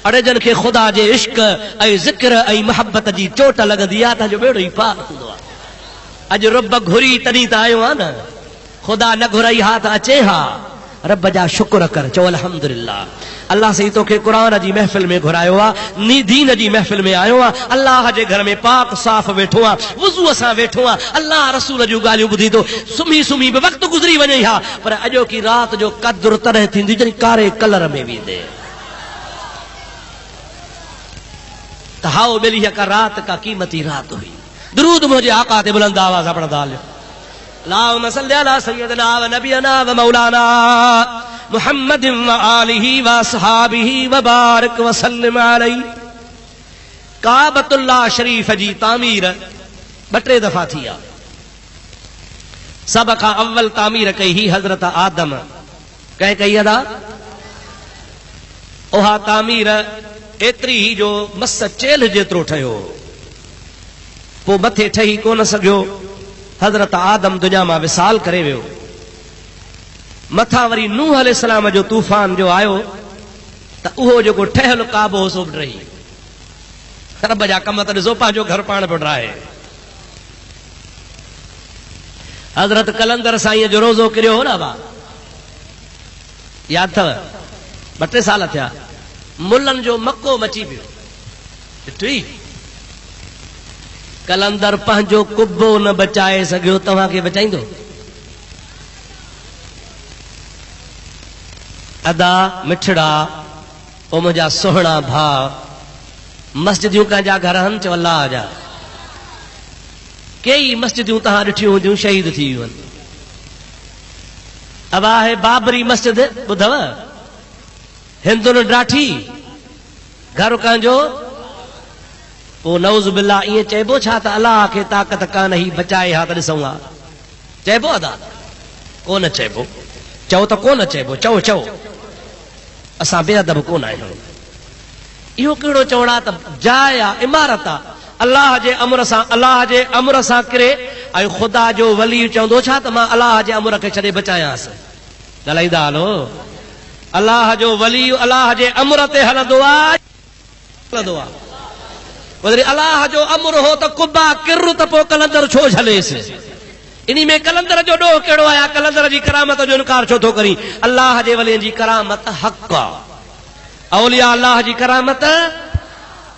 अड़े जन खे ख़ुदा जे इश्क ऐं ज़िक्र ऐं मोहब्बत जी चोट लॻंदी आहे त जो बेड़ो ई पार हूंदो आहे। अॼु रब घुरी तॾहिं त आयो आहे न, ख़ुदा न घुराई हा त अचे हा। रब जा शुक्र कर, चओ अल्हम्दुलिल्लाह। अल्लाह से तोखे क़ुरान जी महफ़िल में घुरायो आहे, नी दीन जी महफ़िल में आयो आहे, अल्लाह जे घर में पाक साफ़ वेठो आहे, वुज़ूअ सां वेठो आहे, अल्लाह रसूल जूं ॻाल्हियूं ॿुधी थो, सुम्ही सुम्ही बि वक़्तु गुज़री वञे हा, पर अॼोकी रात जो क़द्र तरह थींदी जॾहिं कारे कलर में वेंदे। त हाओ मिली का रात का कीमती रात हुई। दुरूद मुझे आका ते बुलंद आवाज़ सां पढ़ंदा हलियो। अल्लाहुम्मा सल्लि अला सय्यिदिना व नबियना व मौलाना मुहम्मद व आलिहि व असहाबिहि व बारिक व सल्लिम अलैहि। काबतुल्लाह शरीफ जी तामीर 2-3 दफ़ा थी आहे। सभ खां अव्वल तामीर कई ही हज़रत आदम कंहिं कई अदा। उहा तामीर एतिरी ही जो मस चेल जेतिरो ठहियो, पोइ मथे ठही कोन सघियो। हज़रत आदम दुनिया मां विसाल करे वियो। मथां वरी नूह अलैहिस्सलाम जो तूफ़ान जो आयो त उहो जेको ठहियलु काबो सो बि रही। रब जा कम त ॾिसो, पंहिंजो घर पाण पियो ठाहे। हज़रत कलंदर साईं जो रोज़ो किरियो हो न बा, यादि अथव? 2-3 साल थिया। मुलनि जो मको मची पियो। ॾिठी कलंदर पंहिंजो कुब्बो न बचाए सघियो, तव्हांखे बचाईंदो? अदा मिठड़ा ओ मुंहिंजा सुहिणा भाउ, मस्जिदियूं कंहिंजा घर आहिनि? चओ अल्लाह जा। कई मस्जिदियूं तव्हां ॾिठियूं हूंदियूं शहीद थी वियूं आहिनि। अब आहे बाबरी मस्जिद, ॿुधव? हिंदुनि ॾाठी घर कंहिंजो। पोइ नऊज़ बिल्लाह ईअं चइबो छा त अलाह खे ताक़त कान ही बचाए हा त ॾिसूं हा? चइबो अदा? कोन चइबो। चओ त कोन चइबो, चओ चओ। असां बेअदब कोन आहियूं। इहो कहिड़ो चवणा त जाइ आहे, इमारत आहे, अलाह जे अमर सां किरे, ऐं ख़ुदा जो वली चवंदो छा त मां अलाह जे अमर खे छॾे बचायांसि? ॻाल्हाईंदा हलो। अलाह जो वली अलाह जे अमर ते हलंदो आहे। वरी अलाह जो अमर हो त कुब्बा किर त पोइ कलंदर छो झलेसि? इन में कलंदर जो ॾोह कहिड़ो आहे? कलंदर जी करामत जो इनकार छो थो करी? अलाह जे वलियनि जी करामत हक़ आहे। औलिया अलाह जी करामत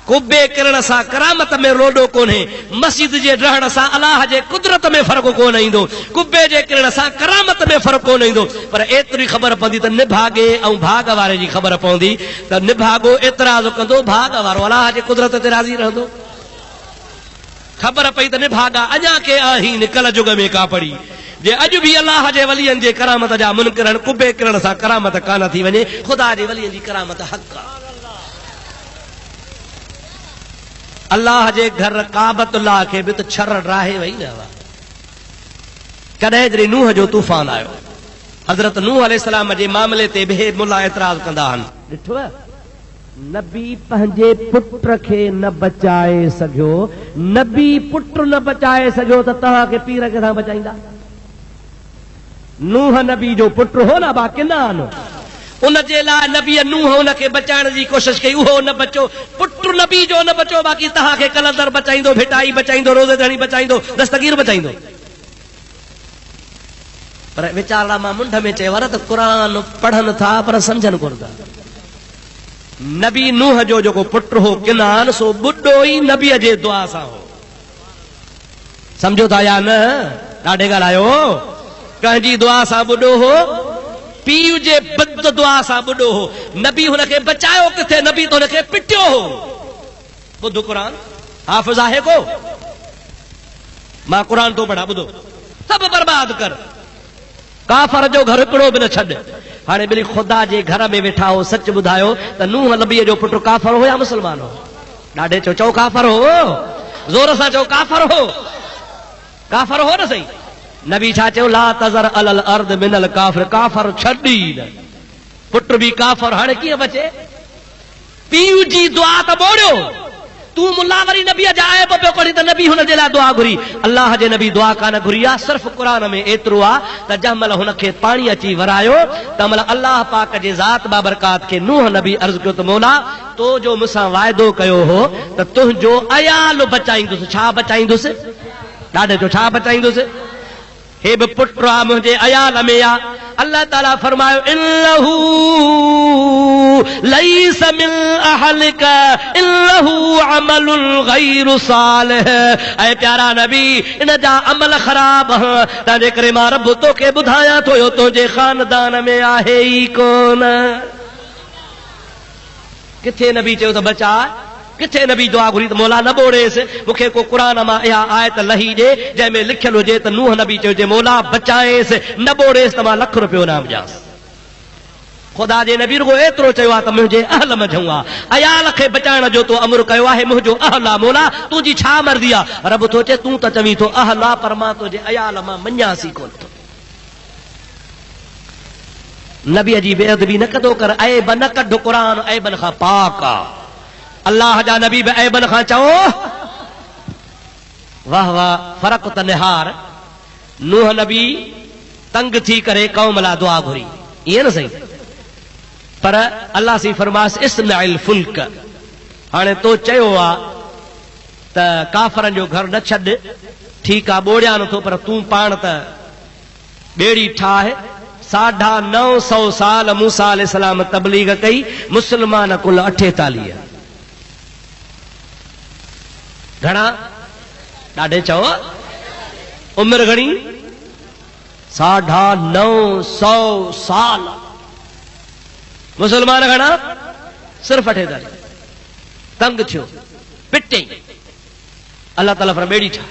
कुब्बे किरण सां करामत में रोडो कोन्हे। मस्जिद जे रहण सां अलाह जे कुदरत में फ़र्क़ु कोन ईंदो। कुब्बे जे किरण सां करामत में फ़र्क़ु कोन ईंदो। पर एतिरी ख़बर पवंदी त निभागे ऐं भाग वारे जी ख़बर पवंदी त निभागो एतिराज़ कंदो, भाग वारो अलाह जे कुदरत ते राज़ी रहंदो। ख़बर पई त निभागा अञा के आहिनि कल जुग में का पड़ी। जे अॼु बि अलाह जे वलियनि जे करामत जा मुनकिर आहिनि, कुब्बे किरण सां करामत कान थी वञे। ख़ुदा जे वलियनि जी करामत हक़ आहे। अल्लाह जे घर काबतुल्लाह खे बि त छर राहे वई न। कॾहिं जॾहिं नूह जो तूफ़ान आयो, हज़रत नूह अलैहिस्सलाम जे मामले ते बि मुला एतिराज़ कंदा आहिनि। ॾिठो नबी पंहिंजे पुट खे न बचाए सघियो, नबी पुट न बचाए सघियो त तव्हांखे पीर किथां बचाईंदा? नूह नबी जो पुट हो न बा किनान, उन जे लाइ नबी नूह उनखे बचाइण जी कोशिश कई, उहो न बचो। पुट नबी जो न बचो, बाक़ी तव्हांखे कलंदर बचाईंदो, भिटाई बचाईंदो, रोज़े धणी बचाईंदो, दस्तगीर बचाईंदो। पर वीचारा मां मुंड में चयो त क़ुरान पढ़नि था पर सम्झनि कोन था। नबी नूह जो जेको पुट हो किनान, सो बुढो ई नबीअ जे दुआ सां हो। सम्झो था या न? ॾाढे ॻाल्हायो। कंहिंजी दुआ सां बुढो हो? पीउ जे बद दुआ सां बुढो हो। नबी हुनखे बचायो किथे? नबी तो हुनखे पिटियो हो। ॿुधो क़ुरान, हाफ़िज़ आहे को? मां क़ुरान तो पढ़ा, ॿुधो। सभु बर्बाद कर, काफ़र जो घर हिकिड़ो बि न छॾ। हाणे ॿिली ख़ुदा जे घर में वेठा हो, सच ॿुधायो त नूह नबीअ जो पुटु काफ़र हो या मुस्लमान हो? ॾाढे चओ काफ़र हो, ज़ोर सां चओ काफ़र हो। काफ़र हो न सही? नबी छा चयो? ला तज़र अलल अर्द मिनल काफ़िर, काफ़र छॾी न। पुट बि काफ़र, हाणे कीअं बचे? पीउ जी दुआ त बोड़ियो, तू मुल्ला वरी नबीअ जा आयब पियो कढी त नबी हुन जे लाइ दुआ घुरी। अल्लाह जे नबी दुआ कान घुरी आहे। सिर्फ़ क़ुरान में एतिरो आहे त जंहिं महिल हुनखे पाणी अची वरायो त महिल अल्लाह पाक जे ज़ात बाबरकात खे नूह नबी अर्ज़ कयो त मौला तो जो मूंसां वाइदो कयो हो त तुंहिंजो अयाल बचाईंदुसि। छा बचाईंदुसि? ॾाढे जो छा बचाईंदुसि? हे बि पुट आहे मुंहिंजे अयाल में आहे। अल्लाह ताला फरमायो इन्नहू लैस मिन अहलिका इन्नहू अमलुल गैरु सालिह। ऐ प्यारा नबी इन जा अमल ख़राब तंहिंजे करे मां रब तोखे ॿुधायां थो यो तुंहिंजे ख़ानदान में आहे ई कोन। किथे नबी चयो त बचा, किथे नबी दुआ घुरी त मौला न ॿोड़ेसि, मूंखे को क़ुरान मां इहा आयत लही ॾे जंहिंमें लिखियलु हुजे त नूह नबी चयो जे मौला बचाएसि, न ॿोड़ेसि त मां $1,00,000 इनाम ॾियांसि। ख़ुदा जे नबी रुगो एतिरो चयो आहे त मुंहिंजे अहल मंझूं आहे, अयाल खे बचाइण जो तो अमर कयो आहे, मुंहिंजो अहल आहे मौला, तुंहिंजी छा मर्ज़ी आहे। रब थो चए तूं त चवीं थो अहल आहे, पर मां तुंहिंजे अयाल मां मञासीं कोन थो। नबीअ जी बेअदबी न कदो कर, ऐब न कढ, क़ुरान ऐबन खां पाक आहे। अल्लाह जा नबी बि ऐबन खां चओ वाह वाह, फ़र्क़ु त निहार। नूह नबी तंग थी करे क़ौम लाइ दुआ घुरी, ईअं न सही, पर अल्लाह सी फरमास इस्नाइल फुल्क। हाणे तो चयो आहे त काफ़रनि जो घर न छॾ, ठीकु आहे ॿोड़िया नथो, पर तूं पाण त ॿेड़ी ठाहे। 950 साल मूसा अलैहिस्सलाम तबलीग कई, मुस्लमान कुल 48। घणा? ॾाढे चओ, उमिरि घणी? 950 साल। मुसलमान घणा? सिर्फ़ 48। तंग थियो, पिटे। अल्लाह ताला फरमायो ॿेड़ी ठाहे।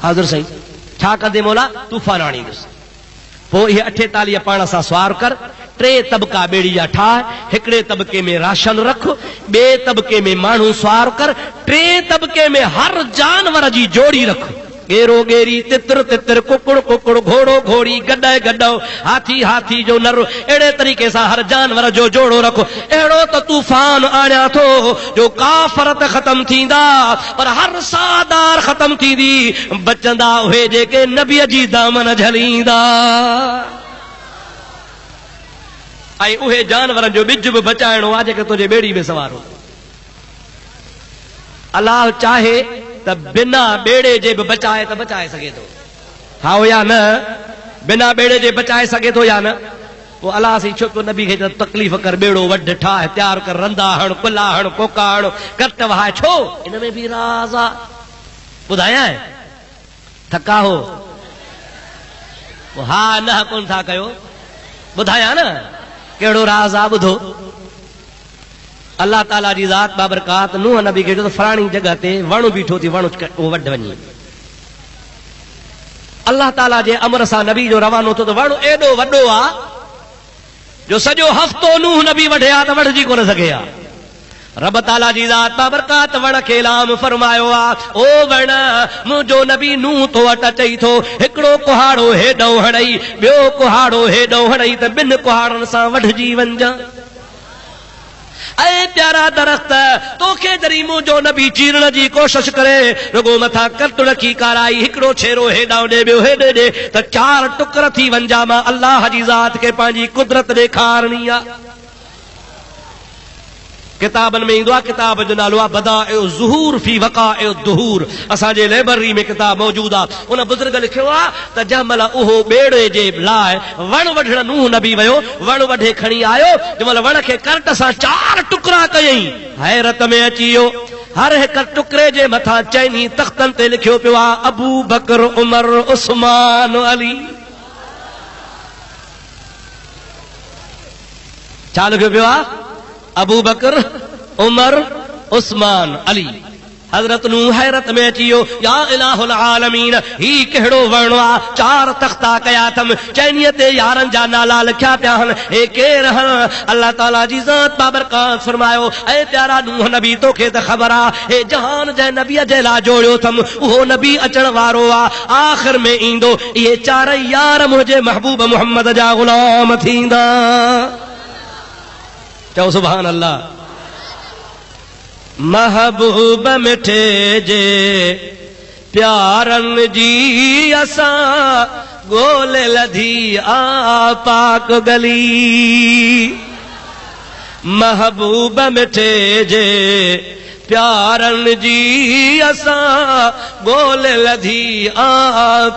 हाज़िर साईं, छा कंदे मौला? तूफ़ान आणींदुसि। पोइ इहे 48 पाण सां सवार कर, 3 तबका ॿेड़ी जा ठाहे, हिकिड़े तबके में राशन रख, ॿिए तबके में माण्हू सवार कर, 3 तबके में हर जानवर जी जोड़ी रख। गेरो गेरी, तितर तितर, कुकड़ कुकड़, घोड़ो घोड़ी, गॾ गॾो, हाथी हाथी जो नर, अहिड़े तरीक़े सां हर जानवर जो जोड़ो रखो। अहिड़ो त तूफ़ान आणियां थो जो काफ़र त ख़तम थींदा, पर हर सादार ख़तम थींदी, बचंदा उहे जेके नबीअ जी दामन झलींदा। ऐं उहे जानवरनि जो ॿिज बि बचाइणो आहे जेके तुंहिंजे ॿेड़ी में सवार हो। अलाह चाहे त बिना ॿेड़े जे बि बचाए त बचाए सघे थो, हा या न? बिना ॿेड़े जे बचाए सघे थो या न? पोइ अलाह सी छो नबी खे तकलीफ़ कर, ॿेड़ो वढ ठाहे, तयारु कर, रंदा हण, कुला हण, कोका हण, कट वहाए। छो? इन में बि राज़ आहे। ॿुधायां थका हो? हा न कोन था कयो, ॿुधायां न कहिड़ो राज़ आहे। ॿुधो, अल्लाह ताला जी ज़ात बाबरकात नूह नबी खे जो फलाणी जगह ते वण बीठो थी, वण वढ वञी। अल्लाह ताला जे अमर सां नबी जो रवानो थियो त वण एॾो वॾो आहे जो सॼो हफ़्तो नूह नबी वढिया त वढजी कोन सघे हा। रब ताला जी ज़ात बाबरकात वण खे ऐलान फरमायो आहे, ओ वण मुंहिंजो नबी नूह तो वटि अचई थो, हिकिड़ो कुहाड़ो हेॾो हणई, ॿियो कुहाड़ो हेॾो हणई त 2 कुहाड़नि सां वढजी वञ। ऐं प्यारा दरख़्त तोखे जरी मुंहिंजो नबी चीरण जी कोशिश करे, रुगो मथां कट रखी काराई, हिकिड़ो छेरो हेॾां ॾे, ॿियो हेॾे ॾे, त 4 टुकर थी वञा। मां अल्लाह जी ज़ात खे पंहिंजी कुदरत ॾेखारणी आहे। किताबनि में ईंदो आहे, किताब जो नालो आहे बदाइउ ज़ुहूर फी वक़ाइउ दुहूर। असांजे लाइब्रेरी में किताब मौजूद आहे। उन बुज़ुर्ग लिखियो आहे त जंहिं महिल उहो ॿेड़े जे लाइ वण वढण नूह नबी वियो, वण वढे खणी आयो, जंहिं महिल वण खे करट सां 4 टुकड़ा कयईं, हैरत में अची वियो। हर हिक टुकड़े जे मथां चइनी तख़्तनि ते लिखियो पियो आहे अबू बकर, उमर, उस्मान, अली। छा लिखियो पियो आहे? अबू बकर, उमर, उस्मान, अली। हज़रत नूह हैरत में अची वियो, या इलाहुल आलमीन, ही कहिड़ो वण आहे? 4 तख़्ता कया अथमि, चइनीअ ते 11 जा नाला लिखिया पिया आहिनि। हे केर आहिनि? अल्लाह ताला जी ज़ात बाबरकात फरमायो, ऐ प्यारा नूह नबी तोखे त ख़बर आहे, हे जहान जंहिं नबीअ जे लाइ जोड़ियो अथमि, उहो नबी अचण वारो आहे, आख़िर में ईंदो। इहे 4 यार मुंहिंजे महबूब मुहम्मद जा ग़ुलाम थींदा। चओ सुभान अल्लाह। महबूब मिठे जे प्यारन जी असां गोले लधी आ पाक गली। महबूब मिठे जे प्यारन जी असां गोल लधी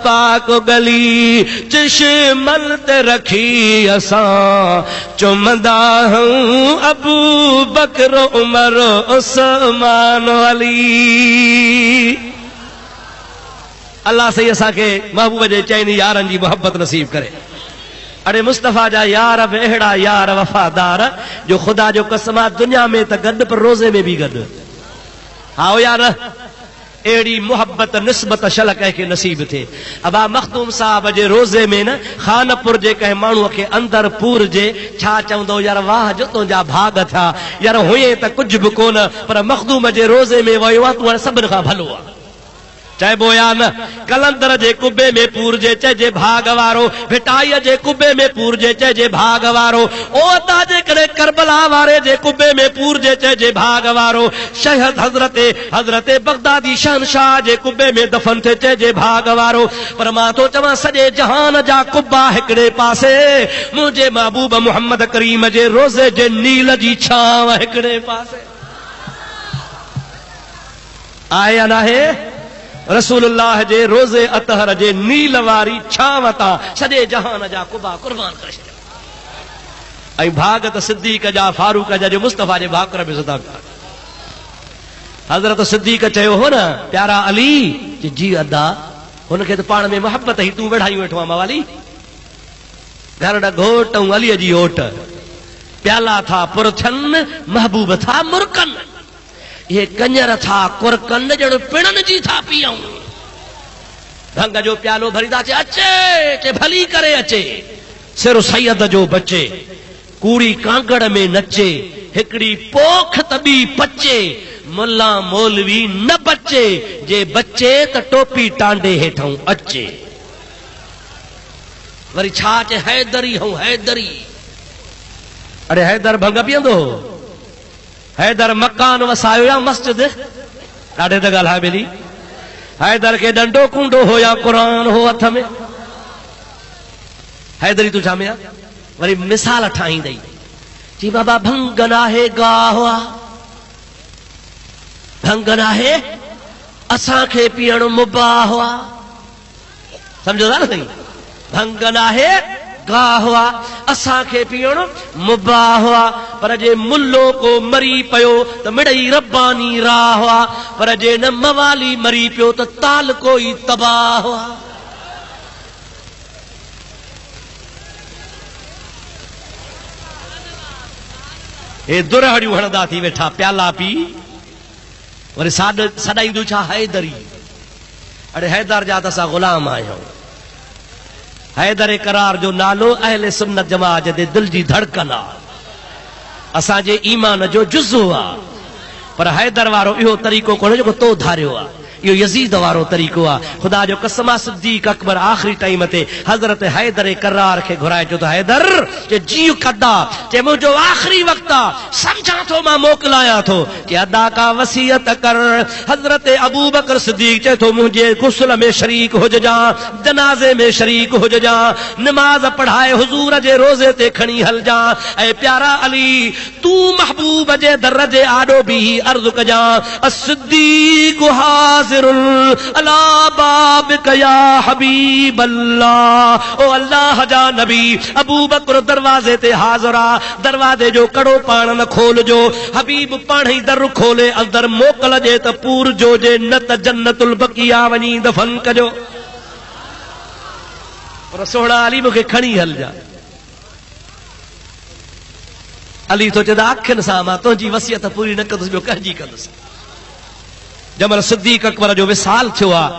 पाक गली चश्मन ते रखी असां चुमदा हूं अबू बकर उमर उस्मान अली। अल्लाह सही असा के महबूब जे चैनी यारन जी मोहब्बत नसीब करे। अरे मुस्तफ़ा जा यार अब अहिड़ा यार वफादार जो खुदा जो कसमा दुनिया में त गॾु पर रोज़े में भी गॾु। हाँ यार अहिड़ी मोहब्बत निस्बत शल कंहिंखे नसीब थिए। अबा मखदूम साहब जे रोज़े में न खानपुर जे कंहिं माण्हूअ खे अंदर पूर जे छा चवंदो यार वाह जो तुंहिंजा भाग थिया यार हुए त कुझु बि कोन पर मखदूम जे रोज़े में वयो आहे तूं हाणे सभिनि खां भलो आहे। चइबो या न कलंदर जे कुबे में पूरजे चइजे भाग वारो भिटाईअ जे कुबे में पूरजे चइजे भाग वारो ओता जे करे करबला वारे जे कुबे में पूरजे चइजे भाग वारो शहद हज़रत बगदादी शहनशाह जे कुबे में दफन थे चइजे भाग वारो। पर मां तो चवां सॼे जहान जा कुबा हिकिड़े पासे मुंहिंजे महबूब मुहम्मद करीम जे रोज़े जे नील जी छांव हिकिड़े पासे आहे या नाहे। रसूलुल्लाह जे रोज़े अतहर जे नील वारी छांव तां सॼे जहान जा कुबा कुर्बान करे छॾिया। ऐं भाग त सिद्दीक़ जा फारूक जा जो मुस्तफ़ा जे भाकुर में सदा पिया। हज़रत सिद्दीक़ चयो हो न प्यारा अली जी अदा हुनखे त पाण में मोहब्बत ई तूं वेठायूं वेठो आहे मवाली घर ॾा घोट ऐं अलीअ जी ओट प्याला था पुरथन महबूब था मुरकन ये कंजर था कुरकन ॼण पिणन जी था पियूं भंग जो प्यालो भरीदा चे अचे भली करे अचे सिर सैयद जो बचे कूड़ी कांगड़ में नचे हिकड़ी पोख तबी पचे मुल्ला मौलवी न बचे जे बचे त टोपी टांडे हेठों अचे वरी छा चे हैदरी हूं हैदरी। अरे हैदर भंग पीअंदो हैदर मकान वसायो या मस्जिद ॾाढे त ॻाल्हि आहे बेली। हैदर खे डंडो कुंडो हो या क़ुरान हो हथ में हैदरी तू छा में आहे। वरी मिसाल ठाहींदई जी बाबा भंग नाहे गाह भंग नाहे असांखे पीअण मुबाह सम्झो था न साईं। भंग नाहे गाह असांखे पीअण मुबाह पर जे मुल्लो को मरी पियो त मिड़ई रब्बानी राह पर जे न मवाली मरी पियो त ताल कोई तबाह। हे दुरहड़ियूं हणंदा थी वेठा प्याला पी वरी सॾाईंदो छा हैदरी। अरे हैदर जा त असां ग़ुलाम आहियूं। हैदर करार जो नालो अहले सुन्नत जमात जे दिल जी धड़कन आहे असांजे ईमान जो जुज़ो आहे। पर हैदर वारो इहो तरीक़ो कोन्हे जेको तो धारियो आहे इहो यज़ीद वारो तरीक़ो आहे। ख़ुदा जो कसम आहे सिद्दीक़ अकबर आख़िरी टाइम ते हज़रत हैदर करार खे घुराए चयो त हैदर जे जीउ कदा जे मुंहिंजो आख़िरी वक़्तु आहे सम्झां थो मां मोकिलायां थो कि अदा का वसीयत कर। हज़रत अबू बकर सिद्दीक़ चए थो मुंहिंजे गुस्ल में शरीक हुजजां जनाज़े में शरीक हुजजां नमाज़ पढ़ाए हुज़ूर जे रोज़े ते खणी हलजां। ऐं प्यारा अली तूं महबूब जे दर जे आॾो बि अर्ज़ु कजां सिद्दीक़ अला बाबिक या हबीब अल्लाह। ओ अल्लाह जा नबी अबू बकर दरवाजे ते हाज़िर आहे दरवाजे जो कड़ो पाण न खोलजो हबीब पाण ई दर खोले अंदर मोकल जे त पूर जो जे न त जन्नतुल बकिया वञी दफन कजो। पर सोहणा अली मूंखे खणी हलजा। अली तो चवंदा अखियुनि सां मां तुंहिंजी वसियत पूरी न कंदुसि ॿियो कंहिंजी कंदुसि। जमल सिद्दीक़ अकबर जो विसाल थियो आहे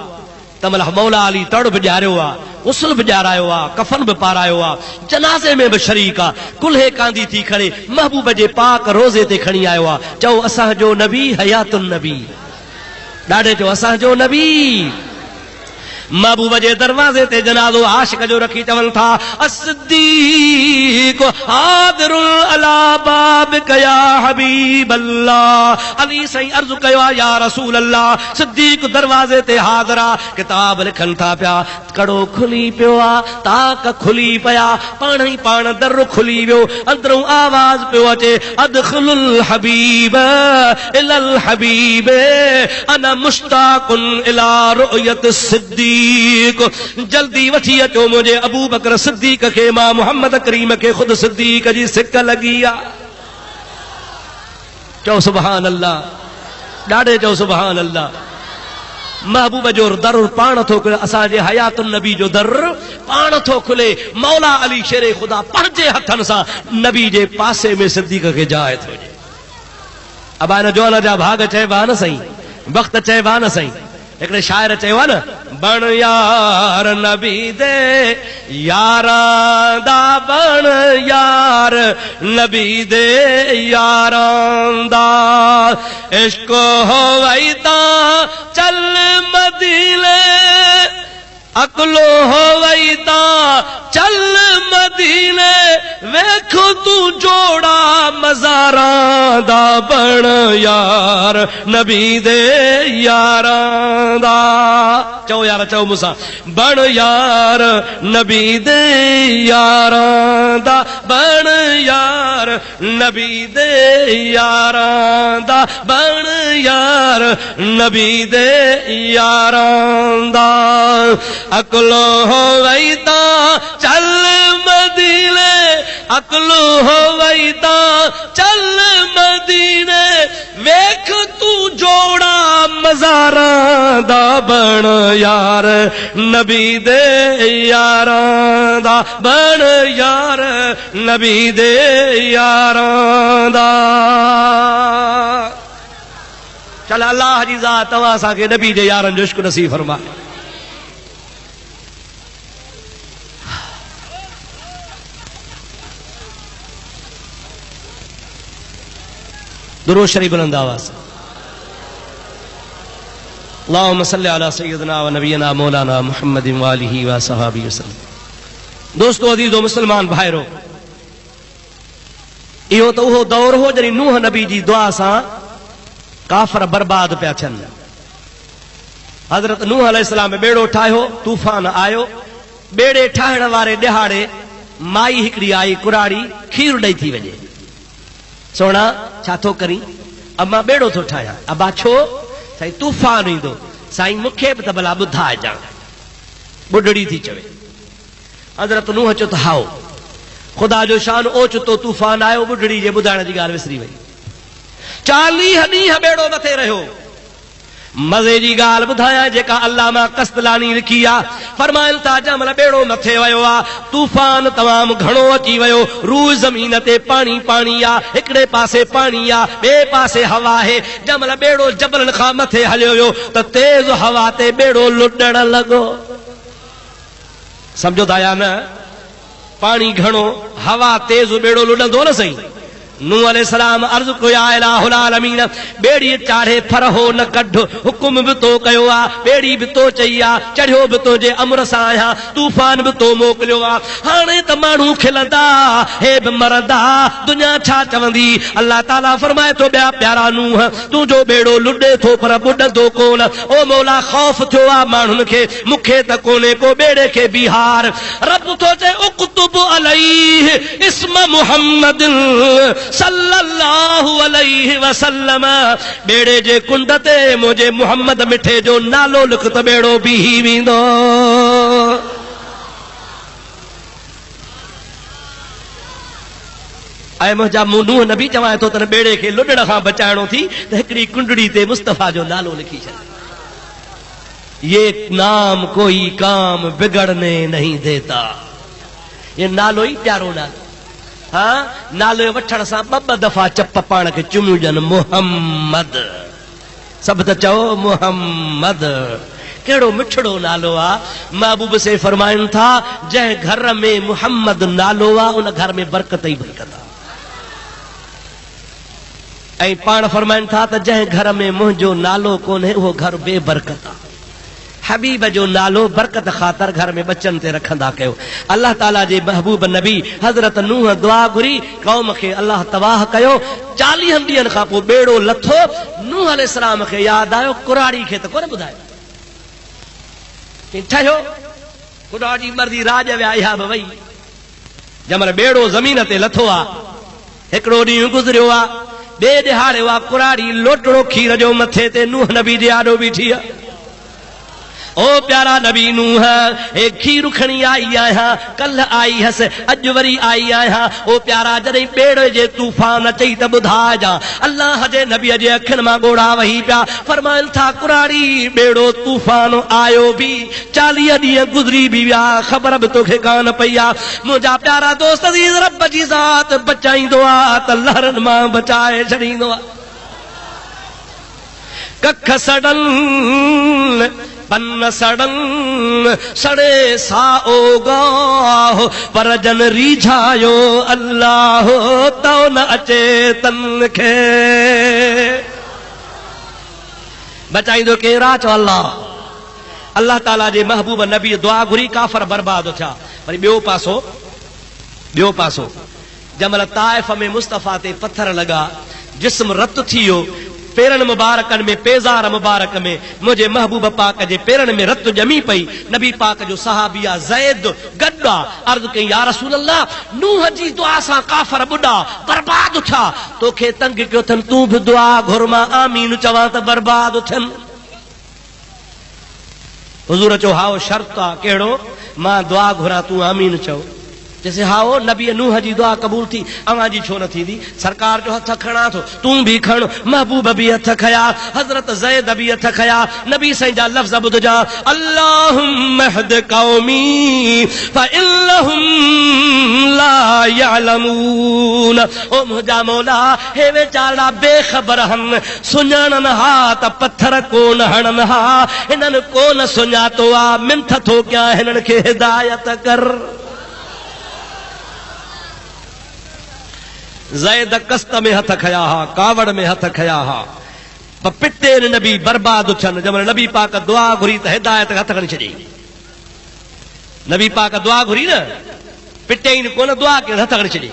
तमल मौला अली तड़ बि ॾियारियो आहे गुस्ल बि ॾियारायो आहे कफन बि पारायो आहे जनाज़े में बि शरीक आहे कुल्हे कांदी थी खड़े महबूब जे पाक रोज़े ते खणी आयो आहे। चओ असांजो नबी हयातुन नबी ॾाढे चओ असांजो नबी महबूब जे दरवाजे ते जनाज़ो आशिक जो रखी चवन था अस्सिद्दीक़ हादिरुल अला बाबिक या हबीब अल्लाह। अली सही अर्ज़ कयो या रसूल अल्लाह, सिद्दीक़ दरवाजे ते हाज़रा किताब लिखन था पिया, कड़ो खुली पियो आ, ताक खुली पिया, पाण ही पाण दर खुली वियो, अंदरों आवाज़ पियो अचे अदखिलुल हबीब इलल हबीब अना मुश्ताकुन इला रुयत सिद्दीक। जल्दी वठी अचो मुझे अबू बकर सिद्दीक के, मां मोहम्मद करीम के खुद सिद्दीक जी सिक लगी आ। चओ सुभान अल्लाह, ॾाढे चओ सुभान अल्लाह। महबूब जो दर पाण थो खुले, असांजे हयात नबी जो दर पाण थो खुले। मौला अली शेरे खुदा पंहिंजे हथनि सां नबी जे पासे में सिद्दीक खे जाइ थो ॾे। अब हिन जवान जा भाग चइबा न सही, वक़्त चइबा न सही। हिकिड़े शाइर चयो आहे न, बण यार नबी दे यारां दा, बण यार नबी दे यारां दा, इश्क होवई तां चल मदीने, अकलो होवई तां चल मदीने, वेखो तू जोड़ा मज़ारां दा, बण यार नबी दे यारां दा। चओ यार, चओ मूंसां, बण यार नबी दे यारां दा, बण यार नबी दे यारां दा, बण यार नबी दे यारां दा, अकलो होवई तां चल मदीने, अकलो होवई तां चल मदीने, वेख तू जोड़ा मज़ारां दा, बण यार नबी दे यारां दा, बण यार नबी दे यारां दा। चल अल्लाह जी ज़ात तव्हां असांखे नबी जे यारनि जो इश्क नसीब फरमाए। दुरूद शरीफ बुलंद आवाज़ से। अल्लाहुम्मा सल्लि अला सय्यिदिना व नबियना मौलाना मुहम्मद व आलिहि व सहाबी वसल्लम। दोस्तों अज़ीज़ो मुसलमान भाइरो, इहो त उहो दौर हो जॾहिं नूह नबी जी दुआ सां काफ़र बर्बाद पिया थियनि। हज़रत नूह अलैहिस्सलाम बेड़ो ठाहियो, तूफ़ान आयो, बेड़े ठाहिण वारे ॾिहाड़े माई हिकिड़ी आई कुराड़ी, खीर ॾेई थी वञे। सोना छा थो करी? अम्मा बेड़ो थो ठाहियां। अबा छो? साईं तूफ़ान ईंदो। साईं मूंखे बि त भला ॿुधाए ॼाण। ॿुढड़ी थी चवे। हज़रत नूह चयो त हाओ, ख़ुदा जो शान ओचितो तूफ़ान आयो, ॿुढड़ी जे ॿुधाइण जी ॻाल्हि विसरी वई। 40 ॾींहं बेड़ो मथे रहियो। मज़े जी ॻाल्हि ॿुधायां जेका अल्लामा कस्तलानी लिखी आहे। फरमाइनि था जंहिंमहिल बेड़ो मथे वियो आहे, तूफ़ान तमामु घणो अची वियो, रूह ज़मीन ते पाणी पाणी आहे, हिकिड़े पासे पाणी आहे, ॿिए पासे हवा आहे। जंहिंमहिल बेड़ो जबलनि खां मथे हलियो वियो त तेज़ हवा ते बेड़ो लुॾण लॻो। सम्झो था या न? पाणी घणो, हवा तेज़, बेड़ो लुॾंदो न सही। नूह अलैहिस्सलाम अर्ज़ कयो या इलाहुल आलमीन, बेड़ी चाढ़े फर हो न कढ, हुकुम बि तो कयो आ, बेड़ी बि तो चई आ, चढ़ियो बि तो जे अमर सां आहियां, तूफ़ान बि तो मोकिलियो आ। हाणे त माण्हू खिलंदा, हे बि मरंदा, दुनिया छा चवंदी? अल्लाह ताला फरमाए थो, ॿिया प्यारा नूह, तुंहिंजो बेड़ो लुॾे थो पर ॿुॾंदो कोन। ओ मौला खौफ़ थियो आ माण्हुनि खे, मूंखे त कोन्हे को बेड़े खे बिहार। रब थो चए उक्तुब अलैहि इस्म मुहम्मद सल्लल्लाहु अलैहि वसल्लम, बेड़े जे कुंड ते मुझे मुहम्मद मिठे जो नालो लिख त बेड़ो बीही वेंदो। ऐं मुंहिंजा नूह नबी चवाए थो त बेड़े खे लुॾण खां बचाइणो थी त हिकिड़ी कुंडड़ी ते मुस्तफ़ा जो नालो लिखी छॾ। ये नाम कोई काम बिगड़ने नहीं देता। ये नालो ई प्यारो नालो। हाँ, नालो वठण सां ॿ दफ़ा चप पाण खे चुमियूं ॾियनि, मुहम्मद। सभु त चओ मुहम्मद। कहिड़ो मिठड़ो नालो आहे। महबूब से फरमाइनि था, जंहिं घर में मुहम्मद नालो आहे उन घर में बरकत ई बरकत आहे। ऐं पाण फरमाइनि था त जंहिं घर में मुंहिंजो नालो कोन्हे उहो घर बेबरकत आहे। हबीब जो नालो बरकत ख़ातर घर में बच्चन ते रखंदा कयो। अल्लाह ताला जे महबूब नबी हज़रत नूह दुआ घुरी कौम खे अल्लाह तबाह कयो। 40 ॾींहंनि खां पोइ बेड़ो लथो। नूह अलैहिस्सलाम खे यादि आयो कुराड़ी खे त कोन ॿुधायो कि ठहियो कुराड़ी मर्दी राज विया इहा बि वई। जंहिंमहिल बेड़ो ज़मीन ते लथो आहे हिकिड़ो ॾींहुं गुज़रियो आहे ॿिए ॾिहाड़े उहा कुराड़ी लोटड़ो खीर जो मथे ते नूह नबी जे आॾो बीठी आहे। ओ प्यारा नबी नूह हे खीर खणी आई आहियां कल आई हस अॼु वरी आई आहियां। ओ प्यारा जॾहिं बेड़े जे तूफ़ान अचई त ॿुधाइजां। अल्लाह जे नबीअ जे अखियुनि मां ॻोढ़ा वही पिया फरमाइनि था कुराड़ी बेड़ो तूफ़ान आयो बि 40 ॾींहं गुज़री बि विया ख़बर बि तोखे कान पई आहे। मुंहिंजा प्यारा दोस्त अज़ीज़ रब जी ज़ात बचाईंदो आहे त लहरनि मां बचाए छॾींदो आहे। कख सड़न पन सड़न सड़े साओ गाह पर जन रीझायो अल्लाह तो न अचे तन खे बचाईंदो केरा चो अल्लाह। अल्लाह ताला जे महबूब नबी दुआ घुरी काफ़र बर्बाद थिया। वरी ॿियो पासो जमल ताइफ में मुस्तफ़ा ते पत्थर लॻा जिस्म रत थी वियो। पेरनि मुबारकनि में पेज़ार मुबारक में मुंहिंजे महबूब पाक जे पेरनि में रत ॼमी पई। नबी पाक जो सहाबिया ज़ैद गॾु अर्ज़ कई या रसूल अल्लाह नूह जी दुआ सां काफ़र ॿुॾा बर्बाद थिया तोखे तंग कयो अथनि तूं बि दुआ घुर मां आमीन चवां त बर्बाद थियनि। हुज़ूर चयो हाओ शर्त आहे कहिड़ो मां दुआ घुरां तूं आमीन चओ। जैसे हाओ नबी नूह जी दुआ कबूल थी अवां जी छो न थींदी। सरकार जो हथ खणा थो तूं भी खण महबूब भी हथ खया हजरत ज़ैद भी हथ खया। नबी साईं जा लफ़्ज़ ॿुधजा अल्लाहुम्मा हद कौमी फइन्नहुम ला यअलमून। ओ मुंहिंजा मौला हे वीचारा बेख़बर हन सुञाणन हा त पत्थर कोन हणन हा हिननि कोन सुञातो आ मिंथ थो कयां हिननि खे हिदायत कर। ज़ैद कस्त में हथ खया हा कावड़ में हथ खया हा पिटे नबी बर्बाद थियनि। जब नबी पाक दुआ घुरी त हिदायत हथ खणी छॾी। नबी पाक दुआ घुरी न पिटेन कोन दुआ के हथ खणी छॾी।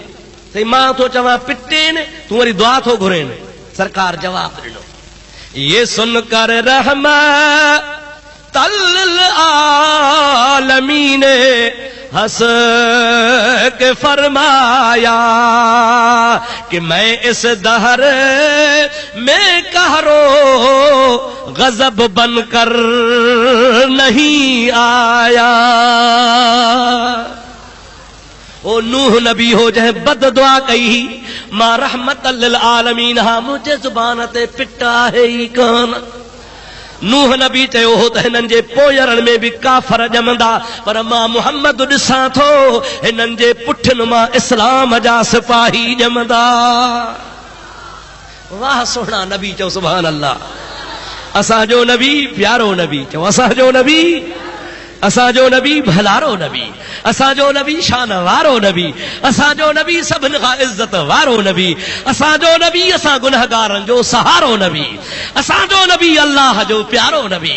सही मां तो चवां पिटेन तूं वरी दुआ थो घुरेन। सरकार जवाब ॾिनो ये सुन कर रहमत आलमीन हंस के फरमाया कि मैं इस दहर में कहरो गजब बनकर नहीं आया। ओ नूह नबी हो जह बद दुआ कही मां रहमत लिल आलमीन हा मुझे जुबान ते पिटा है ही कान। नूह नबी चयो हो त हिननि जे पोयरनि में बि काफ़र ॼमंदा पर मां मुहम्मद ॾिसां थो हिननि जे पुठियुनि मां इस्लाम जा सिपाही ॼमंदा। वाह सोहणा नबी चओ सुभान अल्लाह। असांजो नबी प्यारो नबी चओ असांजो नबी भलारो नबी असांजो नबी शान वारो नबी असांजो नबी सभिनि खां इज़त वारो नबी असांजो नबी असां गुनहगारनि जो सहारो नबी असांजो नबी अल्लाह जो प्यारो नबी।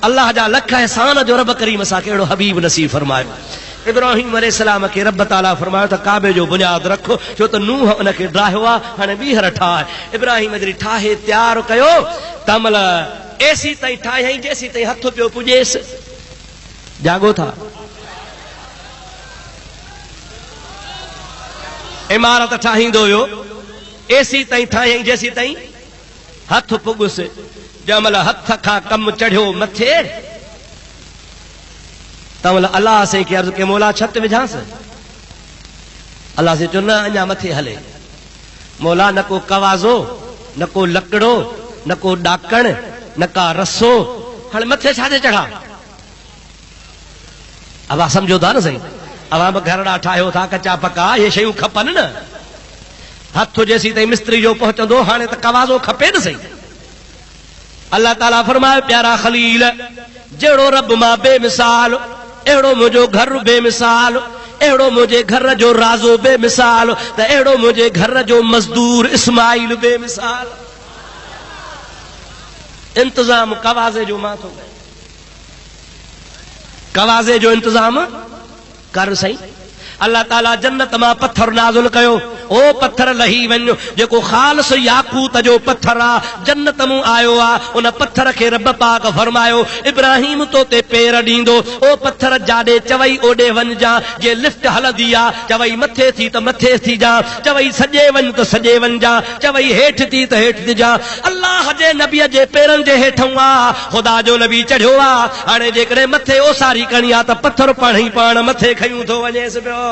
अल्लाह जा लख एहसान जो रब करीम असां कहिड़ो हबीब नसीब फरमायो। इब्राहिम अलैहिस्सलाम खे रब ताला फरमायो त काबे जो बुनियाद रखो छो त नूह उनखे ड्राहियो आहे हाणे ॿीहर ठाहे। इब्राहिम जॾहिं ठाहे तयारु कयो त महिल एसी ताईं ठाहियईं जेसीं ताईं हथ पियो पुॼेसि। जागो था इमारत ठाहींदो हुयो एसी ताईं ठाहियईं जेसीं ताईं हथ पुॻुसि। जंहिंमहिल हथ खां कमु चढ़ियो मथे तंहिंमहिल अलाह से खे अर्ज़ु कयो मौला छत विझांसि। अलाह से चयो न अञा मथे हले। मौला न को कवाज़ो न को लकड़ो न को ॾाकण न का रसो हाणे मथे छाते चढ़ा। अवां सम्झो था न सही अवां बि घरड़ा ठाहियो था कचा पका ये शयूं खपनि न। हथ जेसीं ताईं मिस्त्री जो पहुचंदो हाणे त कवाज़ो खपे न सही। अल्लाह ताला फरमाए प्यारा खलील जहिड़ो रब मां बेमिसाल अहिड़ो मुंहिंजो घर बेमिसाल अहिड़ो मुंहिंजे घर जो राज़ो बेमिसाल त अहिड़ो मुंहिंजे घर जो मज़दूर इस्माइल बेमिसाल। इंतज़ाम कवाज़े जो मां थो कवाज़े जो इंतजाम कर सही। अल्लाह ताला जन्नत मां पत्थर नाज़िल कयो, ओ पत्थर लही वञो, जेको ख़ालिस याकूत जो पत्थर आ जन्नत मूं आयो आ, उन पत्थर खे रब पाक फरमायो इब्राहिम तो ते पेर ॾींदो, ओ पत्थर जाॾे चवई ओॾे वञ जा, जे लिफ्ट हलंदी आ चवई मथे थी त मथे थी जा, चवई सॼे वञ त सॼे वञ जा, चवई हेठि थी त हेठि थी जा। अल्लाह जे नबीअ जे पेरनि जे हेठां आ ख़ुदा जो नबी चढ़ियो आ। हाणे जेकॾहिं मथे ओसारी करणी आ त पत्थर पाण ई पाण मथे खयूं थो वञेसि पियो।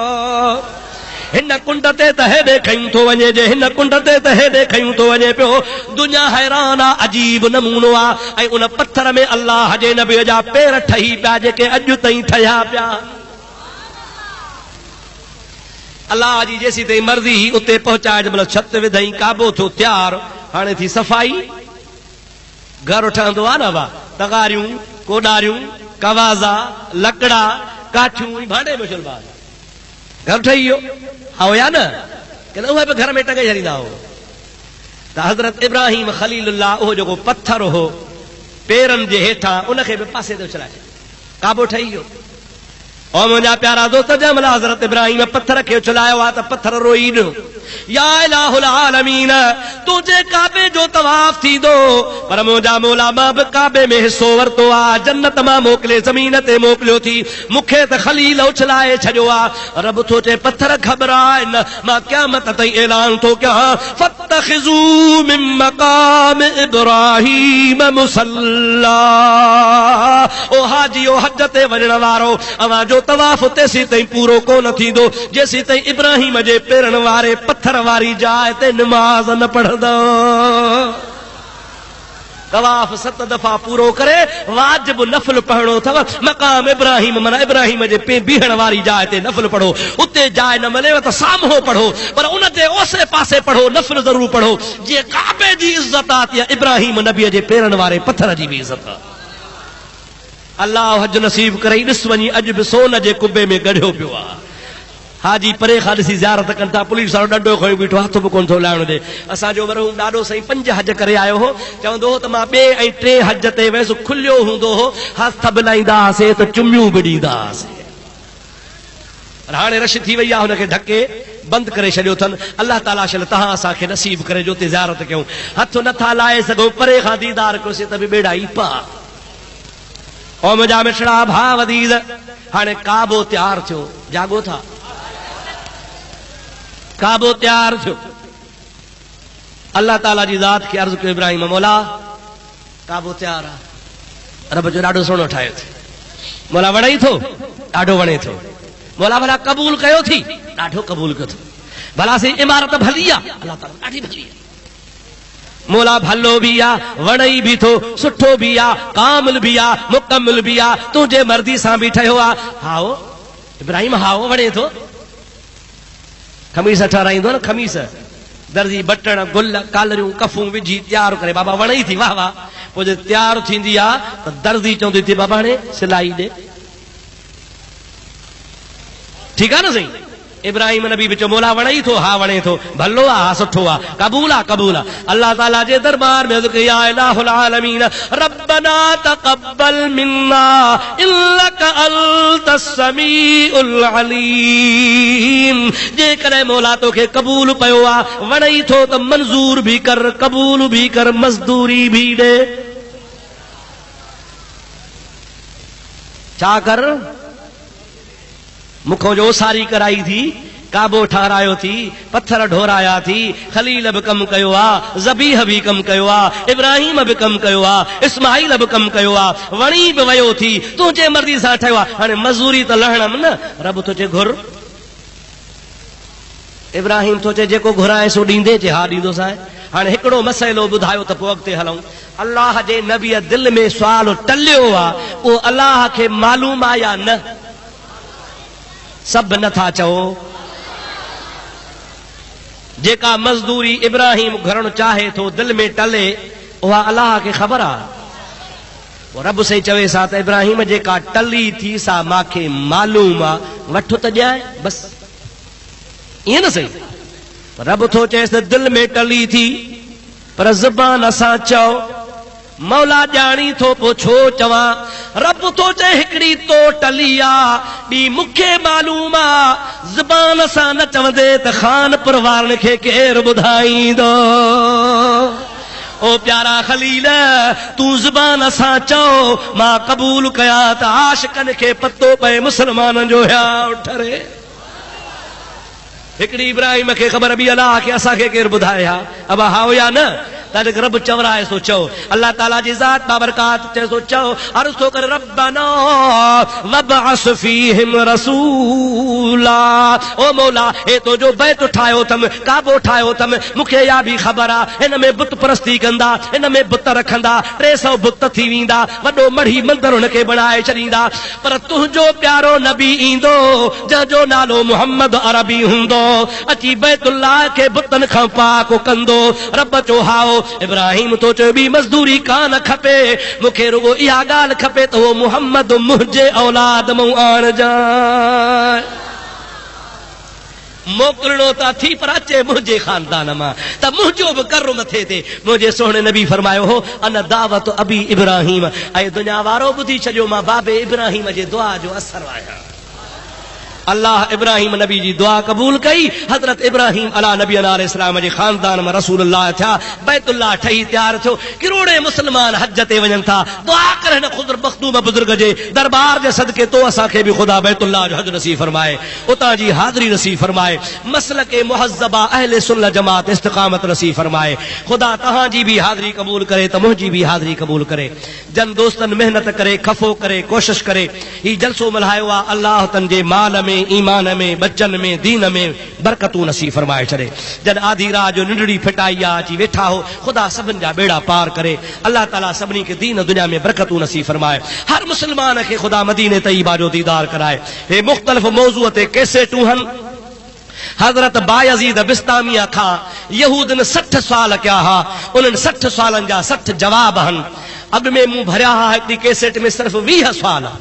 हिन कुंड ते त हेॾे खयूं थो वञे, जे हिन कुंड ते त हेॾे खयूं थो वञे पियो। दुनिया हैरान आ, अजीब नमूनो आ। ऐं उन पत्थर में अल्लाह जे नबीअ जा पेर ठही पिया, जेके अॼु ताईं ठहिया पिया। अल्लाह जी जेसी ताईं मर्ज़ी उते पहुचाए, जंहिंमहिल छत विधई काबो थियो तयार, हाणे थी सफ़ाई। घर ठहंदो आहे न वा, तगारियूं कोडारियूं कवाज़ा लकड़ा काठियूं भांडे में चलबा घर ठही वियो। हा या न कि न, उहे बि घर में टंगे छॾींदा हो। त हज़रत इब्राहिम ख़लीलुल्लाह उहो जेको पत्थर हो पेरनि जे हेठां, उनखे बि पासे ते चलाए काबो ठही वियो। और मुंहिंजा प्यारा दोस्त, जंहिंमहिल हज़रत इब्राहिम पत्थर खे उछलायो आहे त पत्थर रोई ॾिनो, या इलाहुल आलमीन तुंहिंजे काबे जो तवाफ़ थींदो, पर मुंहिंजा मौला मां बि काबे में हिसो वरितो आहे, जन्नत मां मोकिले ज़मीन ते मोकिलियो थी, मूंखे त ख़लील उछलाए छॾियो आहे। रब थो चए पत्थर ख़बराए न, मां क़यामत ताईं ऐलान थो कयां, फत्तखिज़ू मिन मक़ाम इब्राहीम मुसल्ला। ओ हाजी, ओ हज ते वञण वारो, अवां जो तवाफ़ तेसी ताईं पूरो कोन थींदो जेसी ताईं इब्राहिम जे पेरनि वारे पत्थर वारी जाइ ते निमाज़ न पढ़ंदो। तवाफ़ 7 दफ़ा पूरो करे वाजिब नफ़ल पढ़णो अथव। मक़ाम इब्राहिम माना इब्राहिम जे बीहण वारी जाइ ते नफ़ल पढ़ो। उते जाइ न मिलेव त साम्हूं पढ़ो, पर उन जे ओसे पासे पढ़ो, नफ़ल ज़रूर पढ़ो। जीअं काबे जी इज़त आहे, तीअं इब्राहिम नबीअ जे पेरनि वारे पत्थर जी बि इज़त आहे। अल्लाह हज नसीब करे। ॾिस वञी अॼु बि सोन जे कुबे में गढ़ियो पियो आहे। हाजी परे खां ॾिसी ज़ियारत कनि था, पुलिस वारो ॾंडो खयो बीठो, हथ बि कोन थो लाहिण ॾे। असांजो मरहूम ॾाढो सही 5 हज करे आयो हो, चवंदो हो त मां 2 ऐं 3 हज ते वयसि, खुलियो हूंदो हो, हथ बि लाहींदा हुआसीं त चुमियूं बि ॾींदा हुआसीं। हाणे रश थी वई आहे, हुनखे ढके बंदि करे छॾियो अथनि। अल्लाह ताला शल तव्हां असांखे नसीब करे जो उते ज़ियारत कयूं। हथ नथा लाहे सघूं, परे खां दीदार कयोसीं त बि बेड़ा ई पा। ओ मुंहिंजा मिठड़ा भाउ वदीज़, हाणे काबो तयार थियो, जागो था, काबो तयार थियो। अल्लाह ताला जी ज़ात खे अर्ज़ु कयो, इब्राहिम मौला काबो तयार आहे। रब जो ॾाढो सुहिणो ठाहियो थी, मौला वणे थो, ॾाढो वणे थो। मौला भला क़बूल कयो थी, ॾाढो क़बूल कयो थो। भला सी इमारत भली आहे, अल्लाह ताला ॾाढी भली आहे। मौला भलो भी आ, वणई भी थो, सुठो भी आ, कामिल भी आ, मुकम्मिल भी आ, तुंहिंजे मर्ज़ी सां भी ठहियो आ। हाओ इब्राहिम, हाओ वणे थो। खमीस ठहाराईंदो न, खमीस दर्जी बटण गुल कालरियूं कफूं विझी तयार करे, बाबा वणई थी, वाह वाह। पोइ जे तयार थींदी आ त दर्जी चवंदी थी, बाबा हाणे सिलाई ॾे। ठीकु आहे न सही। इब्राहिम नबी बि चयो, मौला वणई थो, हा वणे थो, भलो आहे, हा सुठो आहे, क़बूल आहे, क़बूल आहे। अल्लाह ताला जे दरबार में अर्ज़ु या इलाहुल आलमीन रब्बना तक़ब्बल मिन्ना इन्नका अंतस समीउल अलीम। जेकॾहिं मौला तोखे क़बूल पियो आहे, वणई थो त मंज़ूर भी कर, क़बूल भी कर, मज़दूरी भी ॾे। छा कर? मुखो जो सारी कराई थी, काबो ठारायो थी, पत्थर ढोराया थी, खलील बि कमु कयो आहे, ज़बीह बि कमु कयो आहे, इब्राहिम बि कमु कयो आहे, इस्माइल बि कमु कयो आहे, वणी बि वियो थी, तुंहिंजे मर्ज़ी सां ठहियो आहे। हाणे मज़ूरी त लहणम न। रब थो चए घुर। इब्राहिम थो चए जेको घुराए सो ॾींदे, जे हा ॾींदोसांइ। हाणे हिकिड़ो मसइलो ॿुधायो त पोइ अॻिते हलूं। अल्लाह जे नबीअ दिलि में सुवाल टलियो आहे, उहो अल्लाह खे मालूम आहे या न? सभु नथा चओ। जेका मज़दूरी इब्राहिम घुरण चाहे थो, दिलि में टले, उहा अल्लाह खे ख़बर आहे। रब से चवे सा त इब्राहिम जेका टली थी सा मांखे मालूम आहे, वठो त ॼाए बस, ईअं न सही। रब थो चएसि त दिलि में टली थी, पर ज़बान सां चओ। मौला ॼाणी थो पो छो चवां रब तो चए हिकिड़ी तो टली आ ॿी मूंखे मालूम आ ज़बान सां न चवंदे त खान परवारनि खे केरु ॿुधाईंदो ओ प्यारा खलील तूं ज़बान सां चओ मां क़बूल कया त आशिकनि खे पतो पए मुसलमाननि जो या उठरे हिकिड़ी इब्राहिम खे ख़बर बि अलाह खे असांखे केरु ॿुधाए हा अब हाओ या न तॾहिं रब चवराए सो चओ अल्लाह ताला जी ज़ात बाबरकात चए सो चओ अर्ज़ थो करे रब्बना वबअस फीहिम रसूला ओ मौला हे तो जो बैत ठाहियो अथमि काबो ठाहियो अथमि मूंखे इहा बि ख़बर आहे हिन में बुत परस्ती कंदा हिन में बुत रखंदा 300 बुत थी वेंदा वॾो मढ़ी मंदरु हुनखे बणाए छॾींदा पर तुंहिंजो प्यारो नबी ईंदो जंहिंजो नालो मुहम्मद अरबी हूंदो अची बैतुल्लाह खे बुतनि खां पाक कंदो रब चो हाओ इब्राहिम तो चयो बि मज़दूरी कान खपे मूंखे रुगो इहा ॻाल्हि खपे त उहो मुहम्मद मुंहिंजे औलाद मां आणजाए मोकिलणो था थी पर अचे मुंहिंजे खानदान मां त मुंहिंजो बि कर्म थिए ते मुंहिंजे सोहणे नबी फरमायो हो अन दावत अबी इब्राहिम ऐं दुनिया वारो ॿुधी छॾियो मां बाबे इब्राहिम जे दुआ जो असर आहियां अल्लाह इब्राहिम नबी जी दुआ क़बूल कई हज़रत इब्राहिम अला नबी अलैहिस्सलाम जे खानदान में रसूलुल्लाह थिया बैतुल्लाह ठही तैयार थियो किरोड़े मुस्लमान हज ते वञनि था दुआ कर हिन ख़ुद मखदूम बुजुर्ग जे दरबार जे सदके तो असांखे बि ख़ुदा बैतुल्लाह जो हज नसीब फरमाए उतां जी हाज़री नसीब फरमाए मसलक मुहज़्ज़बा अहले सुन्नत जमात इस्तिक़ामत नसीब फरमाए ख़ुदा तहां जी भी हाज़री क़बूल करे त मुंहिंजी भी हाज़री क़बूल करे जन दोस्तन मेहनत करे खफ़ो करे कोशिश करे ही जलसो मल्हायो आहे अल्लाह तन जे माल में ईमान में बच्चन में दीन में बरकतूं नसीब फरमाए छॾे जन आधी रात जो निंडड़ी फिटाई आहे अची वेठा हो ख़ुदा सभिनि जा बेड़ा पार करे अल्लाह ताला सभिनी खे दीन दुनिया में बरकतूं नसीब फरमाए हर मुसलमान खे ख़ुदा मदीने तैयबा जो दीदार कराए हे मुख़्तलिफ़ मौज़ूअ ते कैसेटूं हन हज़रत बायज़ीद बिस्तामीअ खां यहूदनि 60 साल कया हा उन्हनि 60 सालनि जा 60 जवाब हन अॻु में मूं भरिया हा हिकिड़ी कैसेट में सिर्फ़ 20 साल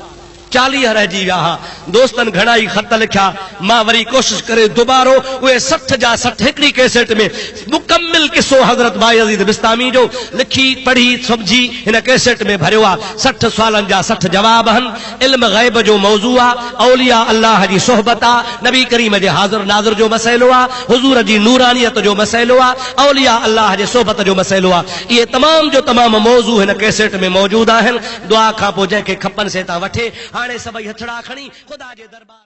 40 रहिजी विया हा दोस्तनि घणा ई ख़त लिखिया मां वरी कोशिश करे दुबारो उहे 60 जा 60 हिकिड़ी कैसेट में मुकम्मिल किस्सो हज़रत बायज़ीद बिस्तामी जो लिखी पढ़ी सम्झी हिन कैसेट में भरियो आहे 60 सालनि जा 60 जवाब हन इल्म ग़ैब जो मौज़ू आहे औलिया अल्लाह जी सोहबत आहे नबी करीम जे हाज़िर नाज़िर जो मसइलो आहे हुज़ूर जी नूरानियत जो मसइलो आहे औलिया अल्लाह जे सोहबत जो मसइलो आहे इहे तमाम जो तमाम मौज़ू हिन कैसेट में मौजूद आहिनि दुआ खां पोइ जंहिंखे खपनि से था वठे हाणे सभई हथड़ा खणी ख़ुदा जे दरबार